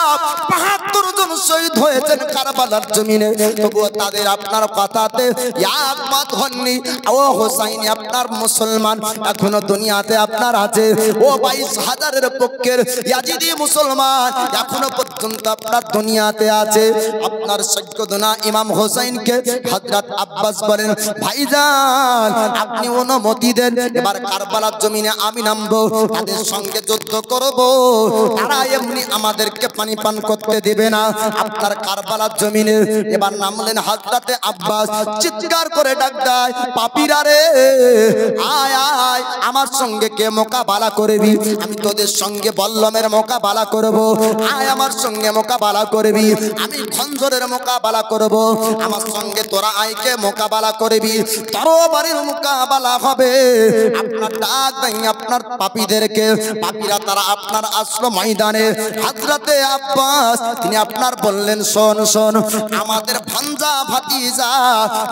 72 জন শহীদ হয়েছেন কারবালার জমিনে। তবুও তাদের আপনার কথাতে একমত হননি। ও হোসাইনি আপনার মুসলমান এখনো দুনিয়াতে আপনার আছে। ও 22,000-এর পক্ষের ইয়াজিদি মুসলমান এখনো পর্যন্ত আপনার দুনিয়াতে আছে। আপনার সৈয়দনা ইমাম হোসাইনকে হযরত আব্বাস বলেন ভাইজান আপনি অনুমতি দেন, এবার কারবালার জমিনে আমি নামবো, তাদের সঙ্গে যুদ্ধ করব। তারা এমনি আমাদেরকে পানি পান করতে দেবে না। আপনার কারবালার জমিনে এবার নামলেন হযরতে আব্বাস। চিৎকার করে ডাক দেয় পাপীরা রে, আয় আয় আমার সঙ্গে কে মোকাবেলা করবি? আমি তোদের সঙ্গে বল্লমের মোকাবেলা করব। আয় আমার সঙ্গে মোকাবেলা করবি। আমি খঞ্জরের মোকাবেলা করব। আমার সঙ্গে তোরা আয়কে মোকাবেলা করবি। তরবারির মোকাবেলা বলা হবে আপনার ডাক দেন আপনার পাপীদেরকে, পাপীরা তারা আপনার আসলো ময়দানে। হযরতে আব্বাস তিনি আপনার বললেন শোন শোন, আমাদের ভাঞ্জা ভাতিজা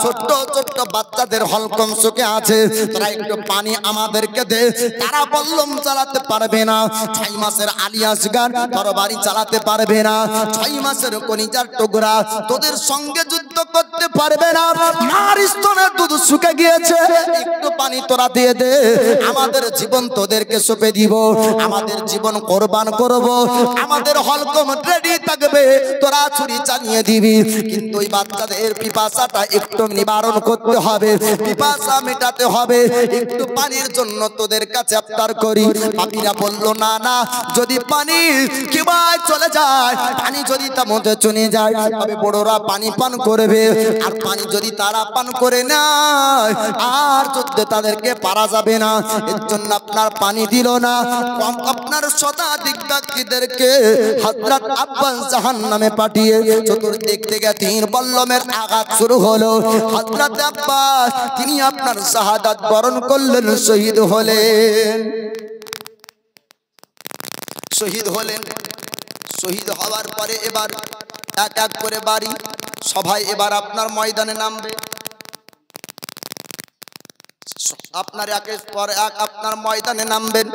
ছোট্ট ছোট্ট বাচ্চাদের হলকম চোখে আছে, তারা একটু পানি আমাদেরকে দে। তারা বললম চালাতে পারবে না, 6 মাসের আলিয়াস গান তরবারি চালাতে পারবে না, 6 মাসের কলিজার টুকরা তোদের সঙ্গে যুদ্ধ করতে পারবে না, মার স্তনের দুধ শুকে গিয়েছে, একটু পানি তোরা দিয়ে দে, আমাদের জীবন তোদেরকে সঁপে দিব, আমাদের জীবন কোরবান করব, আমাদের হলকম রেডি থাকবে, তোরা ছুরি চালিয়ে দিবি। কিন্তু ওই বাচ্চাদের পিপাসাটা একটু নিবারণ করতে হবে, পিপাসা মেটাতে হবে, একটু পানির জন্য তোদের কাছে আবদার করি। পাপীরা বলল না না, যদি পানি কিবায় চলে যায়, পানি যদি তার মধ্যে চলে যায়, তবে বড়রা পানি পান করবে, আর পানি যদি তারা পান করে নেয় আর যুদ্ধে তাদেরকে পারা যাবে না। এর জন্য আপনার পানি দিল না, আপনার শতাধিক ব্যক্তিদেরকে হযরত আব্বাস জাহান্নামে পাঠিয়ে চতুর্দিক থেকে 3 বল্লমের আঘাত শুরু হলো। হযরত আব্বাস তিনি আপনার শাহাদাত বরণ করলেন, শহীদ হলেন। শহীদ হলেন, শহীদ হওয়ার পরে এবার এক এক করে বাড়ি সবাই এবার আপনার ময়দানে নামবে। আপনার একের পর এক আপনার ময়দানে নামবেন।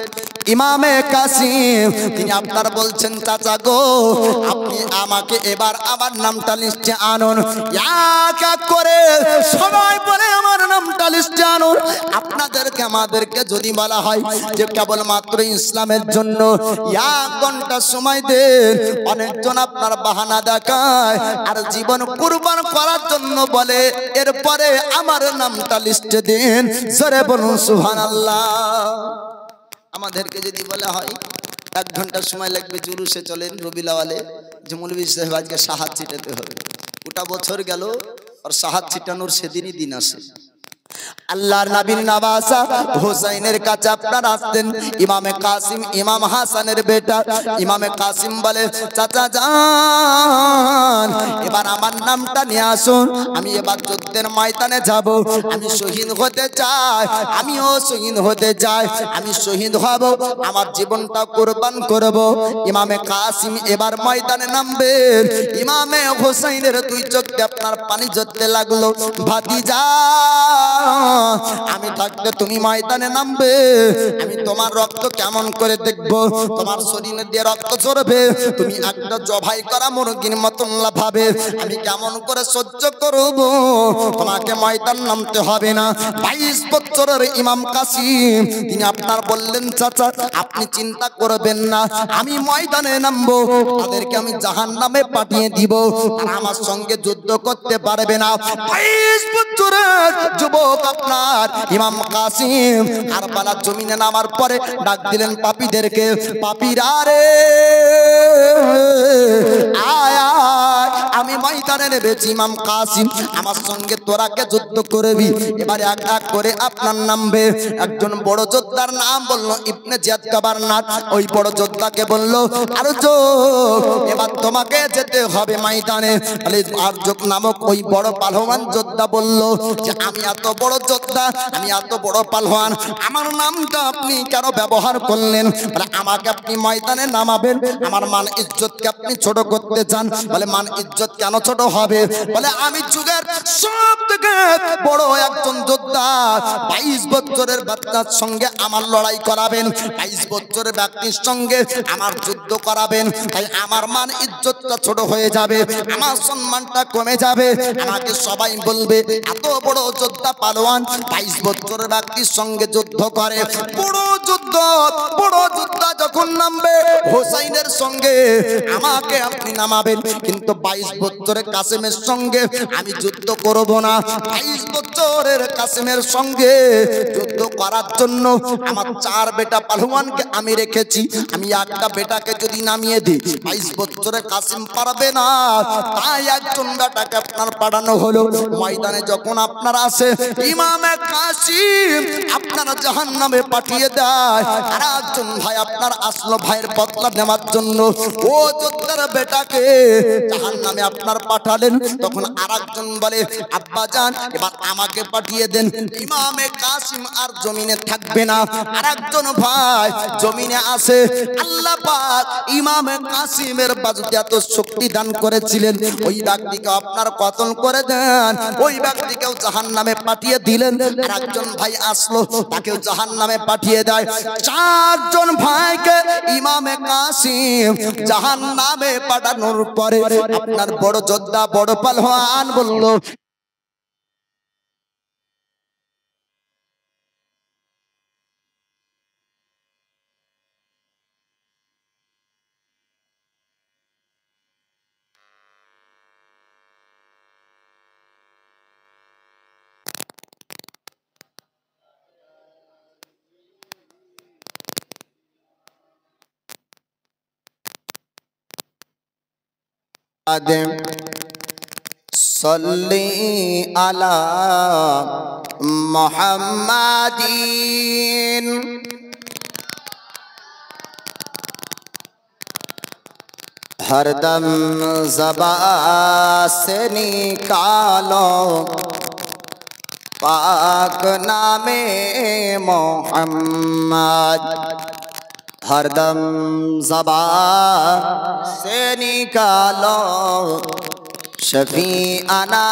ইমামে কাসিম তিনি আপনার বলছেন চাচা গো, আপনি আমাকে এবার আমার নামটা লিস্টে আনুন। এক এক করে সবাই বলে আমার নামটা লিস্টে আনুন। আপনাদেরকে আমাদেরকে যদি বলা হয় যে কেবলমাত্র ইসলামের জন্য 1 ঘন্টা সময় দেন, অনেকজন আপনার বাহানা দেখায় আর জীবন কুরবান করার জন্য বলে এরপরে আমার নামটা লিস্টে দিন। জোরে বলুন সুবহানাল্লাহ। আমাদেরকে যদি বলা হয় 1 ঘন্টা সময় লাগবে, জুলুসে চলেন রবিউল আউয়ালে, যে মৌলভী সাহেব আজকে সাহাত ছিটাতে হবে, ওটা বছর গেল আর সাহাত ছিটানোর সেদিনই দিন আসে। আল্লাহর নবীর নওয়াসা হুসাইনের কাছে আপনার আসতেন ইমামে কাসিম, ইমাম হাসানের বেটা। ইমামে কাসিম বলে চাচা যান এবার আমার নামটা নিয়ে আসুন, আমি এবার যুদ্ধের ময়দানে যাব, আমি শহীদ হতে চাই, আমিও শহীদ হতে চাই, আমি শহীদ হব, আমার জীবনটা কুরবান করব। ইমামে কাসিম এবার ময়দানে নামবেন। ইমামে হুসাইনের 2 চোখ দিয়ে আপনার পানি ঝরতে লাগলো। ভাতিজা আমি থাকতে তুমি ময়দানে নামবে, আমি তোমার রক্ত কেমন করে দেখব, তোমার শরীরে দিয়ে রক্ত ঝরবে, তুমি একটা জবাই করা মুরগির মতন লাফাবে, আমি কেমন করে সহ্য করব, তোমাকে ময়দান নামতে হবে না। 22 বছরের ইমাম কাসিম তিনি আপনার বললেন চাচা আপনি চিন্তা করবেন না, আমি ময়দানে নামবো, তাদেরকে আমি জাহান্নামে পাঠিয়ে দিব, আর আমার সঙ্গে যুদ্ধ করতে পারবে না। 22 বছরের যুবক আপনার ইমাম কাসিম কারবালার জমিনে নামার পরে ডাক দিলেন পাপীদেরকে, পাপীরা রে আয় আয়, আমি ময়দানে নেমেছি, ইমাম কাসিম আমার সঙ্গে তোরাকে যুদ্ধ করবি। এবারে এক এক করে আপনার নামবে। একজন বড় যোদ্ধার নাম বলল ইবনে জিয়াদ কাবারনার, ওই বড় যোদ্ধাকে বলল আরজুক এবার তোমাকে যেতে হবে ময়দানে। আরজুক নামক ওই বড় পাহলওয়ান যোদ্ধা বলল যে আমি এত বড় যোদ্ধা, আমি এত বড় পাহলওয়ান, আমার নামটা আপনি কেন ব্যবহার করলেন? বলে আমাকে আপনি ময়দানে নামাবেন, আমার মান ইজ্জতকে আপনি ছোট করতে চান? বলে মান ইজ্জত কেন ছোট হবে? বলে আমি যুগের সব থেকে বড় একজন যোদ্ধা, 22 বছরের বাচ্চার সঙ্গে আমার লড়াই করাবেন, 22 বছরের ব্যক্তির সঙ্গে আমার যুদ্ধ করাবেন, তাই আমার মান ইজ্জতটা ছোট হয়ে যাবে, আমার সম্মানটা কমে যাবে, আমাকে সবাই বলবে এত বড় যোদ্ধা পালোয়ান 22 বছরের ব্যক্তির সঙ্গে যুদ্ধ করে। বড় যোদ্ধা যখন নামবে হুসাইনের সঙ্গে আমাকে আপনি নামাবেন, কিন্তু 22 বছরের কাসেমের সঙ্গে আমি যুদ্ধ করব না, 22 বছরের কাসেমের সঙ্গে যুদ্ধ করার জন্য আমার 4 বেটা পাহলওয়ানকে আমি রেখেছি। আমি একটা বেটাকে যদি নামিয়ে দিই 22 বছরে কাসিম পারবে না, তাই একজন বেটাকে আপনার পাঠানো হলো। ময়দানে যখন আপনার আসে ইমামে কাসিম আপনারা জাহান্নামে পাঠিয়ে দেয়। আর একজন ভাই আপনার আসলো ভাইয়ের বদলা নেওয়ার জন্য, ও যোদ্ধার বেটাকে জাহান্নামে আপনার পাঠালেন। তখন আরেকজন বলে আব্বা জান এবার আমাকে পাঠিয়ে দেন। ইমামে কাসিম আর জমিনে থাকবে না। আরেকজন ভাই জমিনে আসে। আল্লাহ পাক ইমামে কাসিমের বাজুতে এত শক্তি দান করেছিলেন, ওই ব্যক্তিকে আপনার কতল করে দেন, ওই ব্যক্তিকেও জাহান্নামে পাঠিয়ে দিলেন। আরেকজন ভাই আসলো, তাকেও জাহান্নামে পাঠিয়ে দেয়। 4 জন ভাইকে ইমামে কাসিম জাহান্নামে পাঠানোর পরে আপনার বড় যোদ্ধা বড় পাহলওয়ান বলল सल्ली अला मुहम्मदीन। हरदम ज़बान से निकालो पाक नामे मोहम्मद। हरदम ज़बान से निकालो शफीआना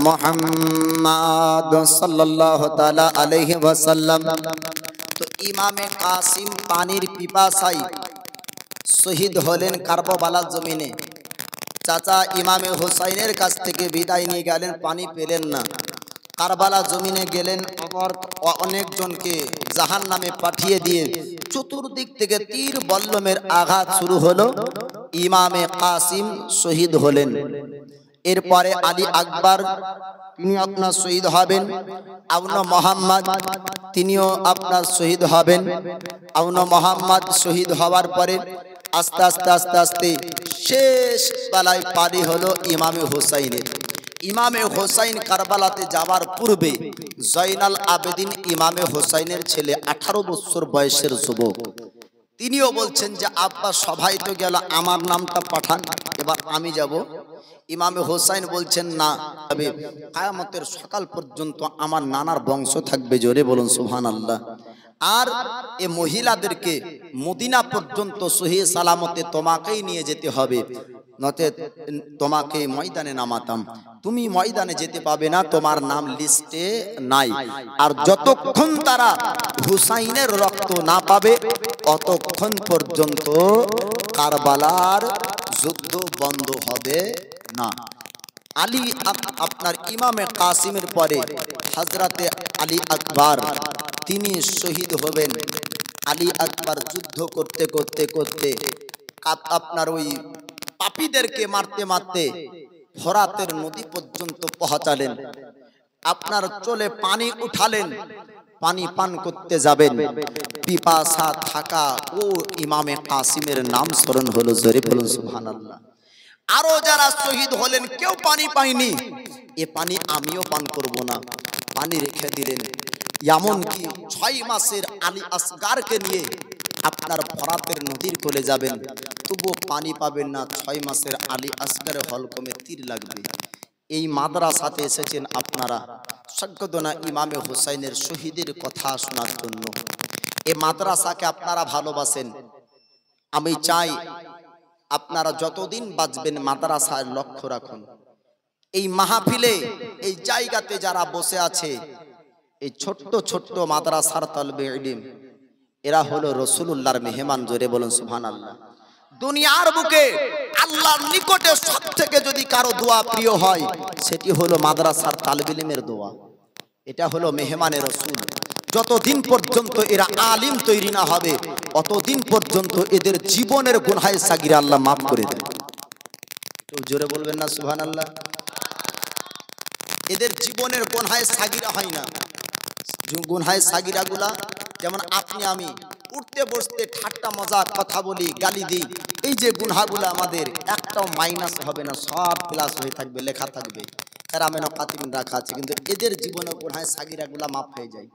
मोहम्मद सल्लल्लाहु ताला अलैहि वसल्लम। तो इमामे कासिम पानीर पिपासाई শহীদ হলেন কারবালার জমিনে। চাচা ইমামে হুসাইনের কাছ থেকে বিদায় নিয়ে গেলেন, পানি পেলেন না। কারবালা জমিনে গেলেন, আবার অনেকজনকে জাহান্নামে পাঠিয়ে দিয়ে চতুর্দিক থেকে তীর বল্লমের আঘাত শুরু হলো। ইমামে কাসিম শহীদ হলেন। এরপরে আলী আকবর তিনি আপনার শহীদ হবেন। আউনো মোহাম্মদ তিনিও আপনার শহীদ হবেন। আউনো মোহাম্মদ শহীদ হওয়ার পরে আস্তে আস্তে আস্তে আস্তে শেষ বেলায় পারি হলো ইমামে হুসাইনের। ইমামে হুসাইন কারবালাতে যাওয়ার পূর্বে জয়নাল আবেদিন ইমামে হুসাইনের ছেলে 18 বছর বয়সের যুবক, তিনিও বলছেন যে আব্বা সবাই তো গেল, আমার নামটা পাঠান, এবার আমি যাব। ইমামে হুসাইন বলছেন না, তবে কিয়ামতের সকাল পর্যন্ত আমার নানার বংশ থাকবে। জোরে বলুন সুবহানাল্লাহ। আর এ মহিলাদেরকে মদিনা পর্যন্ত সহি সালামতে তোমাকেই নিয়ে যেতে হবে, নতে তোমাকে ময়দানে নামাতাম। তুমি ময়দানে যেতে পাবে না, তোমার নাম লিস্টে নাই। আর যতক্ষণ তারা হুসাইনের রক্ত না পাবে অতক্ষণ পর্যন্ত কারবালার যুদ্ধ বন্ধ হবে না। আলী আপনার ইমামে কাসিমের পরে হযরতে আলী আকবর তিনি শহীদ হবেন। আলী আকবর যুদ্ধ করতে করতে করতে আপনার ওই পাপীদেরকে মারতে মারতে ফোরাতের নদী পর্যন্ত পৌঁছালেন। আপনার চলে পানি উঠালেন, পানি পান করতে যাবেন, পিপাসা থাকা ও ইমামে কাসিমের নাম স্মরণ হলো। জোরে বলুন সুবহানাল্লাহ। আরো যারা শহীদ হলেন কেউ পানি পায়নি, এ পানি আমিও পান করব না, পানি রেখে দিলেন। এমনকি 6 মাসের আলী আসগারকে নিয়ে আপনার ফোরাতের নদীর কোলে যাবেন, তবুও পানি পাবেন না। 6 মাসের আলী আসগারে হলকমে তীর লাগবে। এই মাদ্রাসাতে এসেছেন আপনারা সৈয়দনা ইমামে হুসাইনের শহীদের কথা শোনার জন্য। এই মাদ্রাসাকে আপনারা ভালোবাসেন। আমি চাই আপনারা যতদিন বাঁচবেন মাদ্রাসার লক্ষ্য রাখুন। এই মাহফিলে এই জায়গাতে যারা বসে আছে, এই ছোট্ট ছোট্ট মাদ্রাসার তালবে ইলম, এরা হলো রাসূলুল্লাহর মেহমান। জোরে বলুন সুবহানাল্লাহ। দুনিয়ার বুকে আল্লাহর নিকটে সবথেকে যদি কারো দোয়া প্রিয় হয় সেটি হলো মাদ্রাসার তালবে ইলমের দোয়া। এটা হলো মেহমানের রাসূল। যতদিন পর্যন্ত এরা আলিম তৈরি না হবে অতদিন পর্যন্ত এদের জীবনের গুনাহে সাগীরা আল্লাহ মাফ করে দেয়। একটু জোরে বলবেন না সুবহানাল্লাহ। এদের জীবনের গুনাহে সাগীরা হয় না। গুনহায় সাগিরাগুলা, যেমন আপনি আমি উঠতে বসতে ঠাট্টা মজা কথা বলি, গালি দিই, এই যে গুনহাগুলো আমাদের একটাও মাইনাস হবে না, সব প্লাস হয়ে থাকবে, লেখা থাকবে, কেরামেন কাতিমিন রাখা আছে। কিন্তু এদের জীবনে গুনহায় সাগিরাগুলা মাফ হয়ে যায়।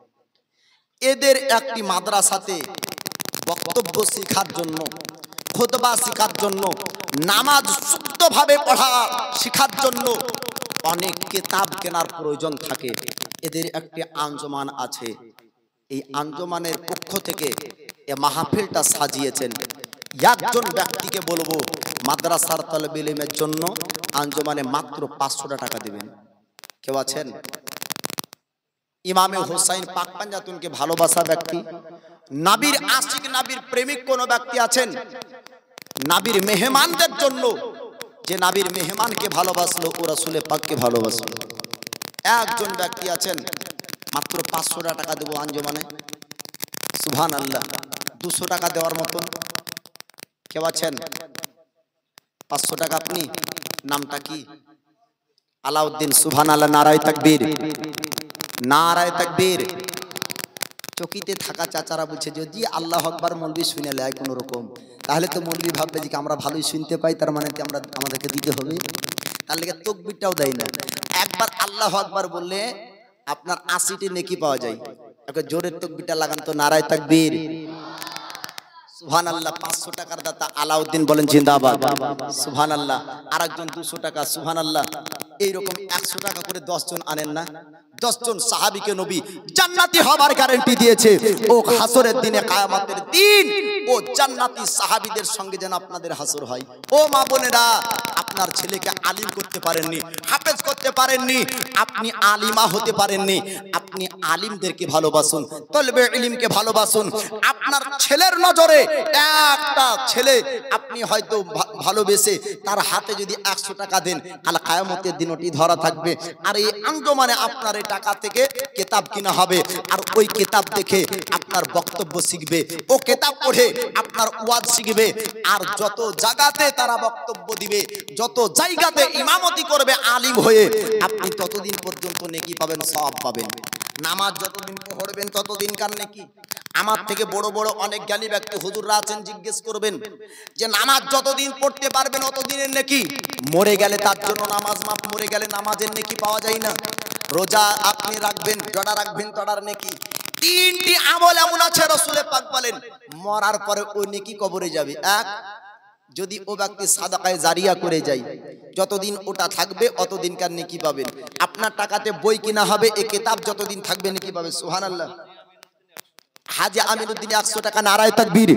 এদের একটি মাদ্রাসাতে বক্তব্য শেখার জন্য, খুতবা শেখার জন্য, নামাজ শুদ্ধভাবে পড়া শেখার জন্য অনেক কিতাব কেনার প্রয়োজন থাকে। এদের একটি আঞ্জমান আছে, এই আঞ্জমানের পক্ষ থেকে এই মাহফিলটা সাজিয়েছেন। একজন ব্যক্তিকে বলবো মাদ্রাসার তালেবে ইলমের জন্য আঞ্জমানে মাত্র 500 টাকা দিবেন। কেউ আছেন? ইমামে হুসাইন পাক পাঞ্জাতুনকে ভালোবাসা ব্যক্তি, নবীর আশিক, নবীর প্রেমিক কোন ব্যক্তি আছেন? নবীর মেহমানদের জন্য, যে নবীর মেহমানকে ভালোবাসলো ও রাসূলে পাককে ভালোবাসলো, একজন ব্যক্তি আছেন? মাত্র 500 টাকা দেবো আঞ্জমানে। সুবহানাল্লাহ। 200 টাকা দেওয়ার মতন কেউ আছেন? 500 টাকা। আপনি নামটা কি? আলাউদ্দিন। সুবহানাল্লাহ। নারায়ে তাকবীর, নারায়ে তাকবীর। চকিতে থাকা চাচারা বলছে যদি আল্লাহ আকবার মৌলবি শুনে নেয় কোন রকম, তাহলে তো মৌলবি ভাববে যে আমরা ভালোই শুনতে পাই, তার মানে আমাদেরকে দিতে হবে, তার লেগে তাকবীরটাও দেয় না। একবার আল্লাহ আকবার বললে আপনার 80টি নেকি পাওয়া যায়। একবার জোরের তাকবীরটা লাগান তো, নারায়ে তাকবীর। সুবহানাল্লাহ। 500 টাকার দাতা আলাউদ্দিন বলেন জিন্দাবাদ। সুবহানাল্লাহ। আরেকজন 200 টাকা। সুবহানাল্লাহ। এইরকম 100 টাকা করে 10 জন আনেন না? 10 জন সাহাবীকে নবী জান্নাতি হবার গ্যারান্টি দিয়েছে। ও হাসরের দিনে, কিয়ামতের দিন ও জান্নাতি সাহাবীদের সঙ্গে যেন আপনাদের হাসর হয়। ও মা বোনেরা, আপনার ছেলেকে আলিম করতে পারেননি, হাফেজ করতে পারেননি, আপনি আলিমা হতে পারেননি, আপনি আলিমদেরকে ভালোবাসুন, তলবে ইলমকে ভালোবাসুন। আপনার ছেলের নজরে একটা ছেলে আপনি হয়তো ভালোবেসে তার হাতে যদি 100 টাকা দেন, কাল কিয়ামতের দিন ওটি ধরা থাকবে। আর এই আঞ্জমানে আপনার এই টাকা থেকে কিতাব কিনা হবে, আর ওই কিতাব দেখে আপনার বক্তব্য শিখবে, ও কিতাব পড়ে আপনার ওয়াজ শিখবে। আর যত জায়গাতে তারা বক্তব্য দিবে, যত জায়গাতে ইমামতি করবে আলিম হয়ে, আপনি ততদিন পর্যন্ত নেকি পাবেন, সওয়াব পাবেন। নামাজ যতদিন পড়বেন ততদিন কার নেকি। আমার থেকে বড় বড় অনেক জ্ঞানী ব্যক্তি হুজুররা আছেন, জিজ্ঞেস করবেন যে নামাজ যতদিন পড়তে পারবেন ততদিনের নেকি। মরে গেলে তার জন্য নামাজ মাফ, মরে গেলে নামাজের নেকি পাওয়া যায় না। রোজা আপনি রাখবেন, জড়া রাখবেন, তড়ার নেকি। 3টি আমল এমন আছে রাসূল পাক বলেন মরার পরে ওই নেকি কবরে যাবে। এক, যদি ও ব্যক্তি সাদাকায়ে জারিয়া করে যায়, যতদিন ওটা থাকবে অতদিনকার নেকি পাবেন। আপনার টাকাতে বই কিনা হবে, এই কিতাব যতদিন থাকবে নেকি পাবে। সুবহানাল্লাহ। হাজী আমিনুদ্দিন 100 টাকা। নারায়ে তাকবীর,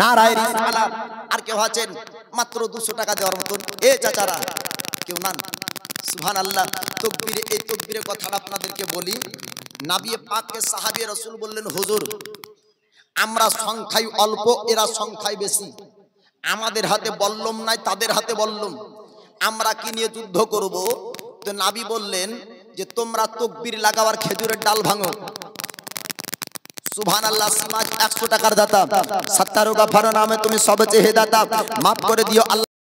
নারায়ে রিসালাত। আর কেউ আছেন মাত্র 200 টাকা দেওয়ার মতন? এ চাচারা কেউ নান? সুবহানাল্লাহ। তাকবীর, এই তাকবীরের কথাটা আপনাদেরকে বলি। নবী পাককে সাহাবী রাসূল বললেন, হুজুর আমরা সংখ্যায় অল্প, এরা সংখ্যায় বেশি, আমাদের হাতে বল্লম নাই, তাদের হাতে বল্লম, আমরা কি নিয়ে যুদ্ধ করব? তো নবী বললেন যে তোমরা তাকবীর লাগাবার খেজুরের ডাল ভাঙো। সুবহানাল্লাহ। সিমাজ 100 টাকার দাতা, সত্তারু গাফার নামে তুমি সব চেয়ে দাতা, মাফ করে দিও আল্লাহ।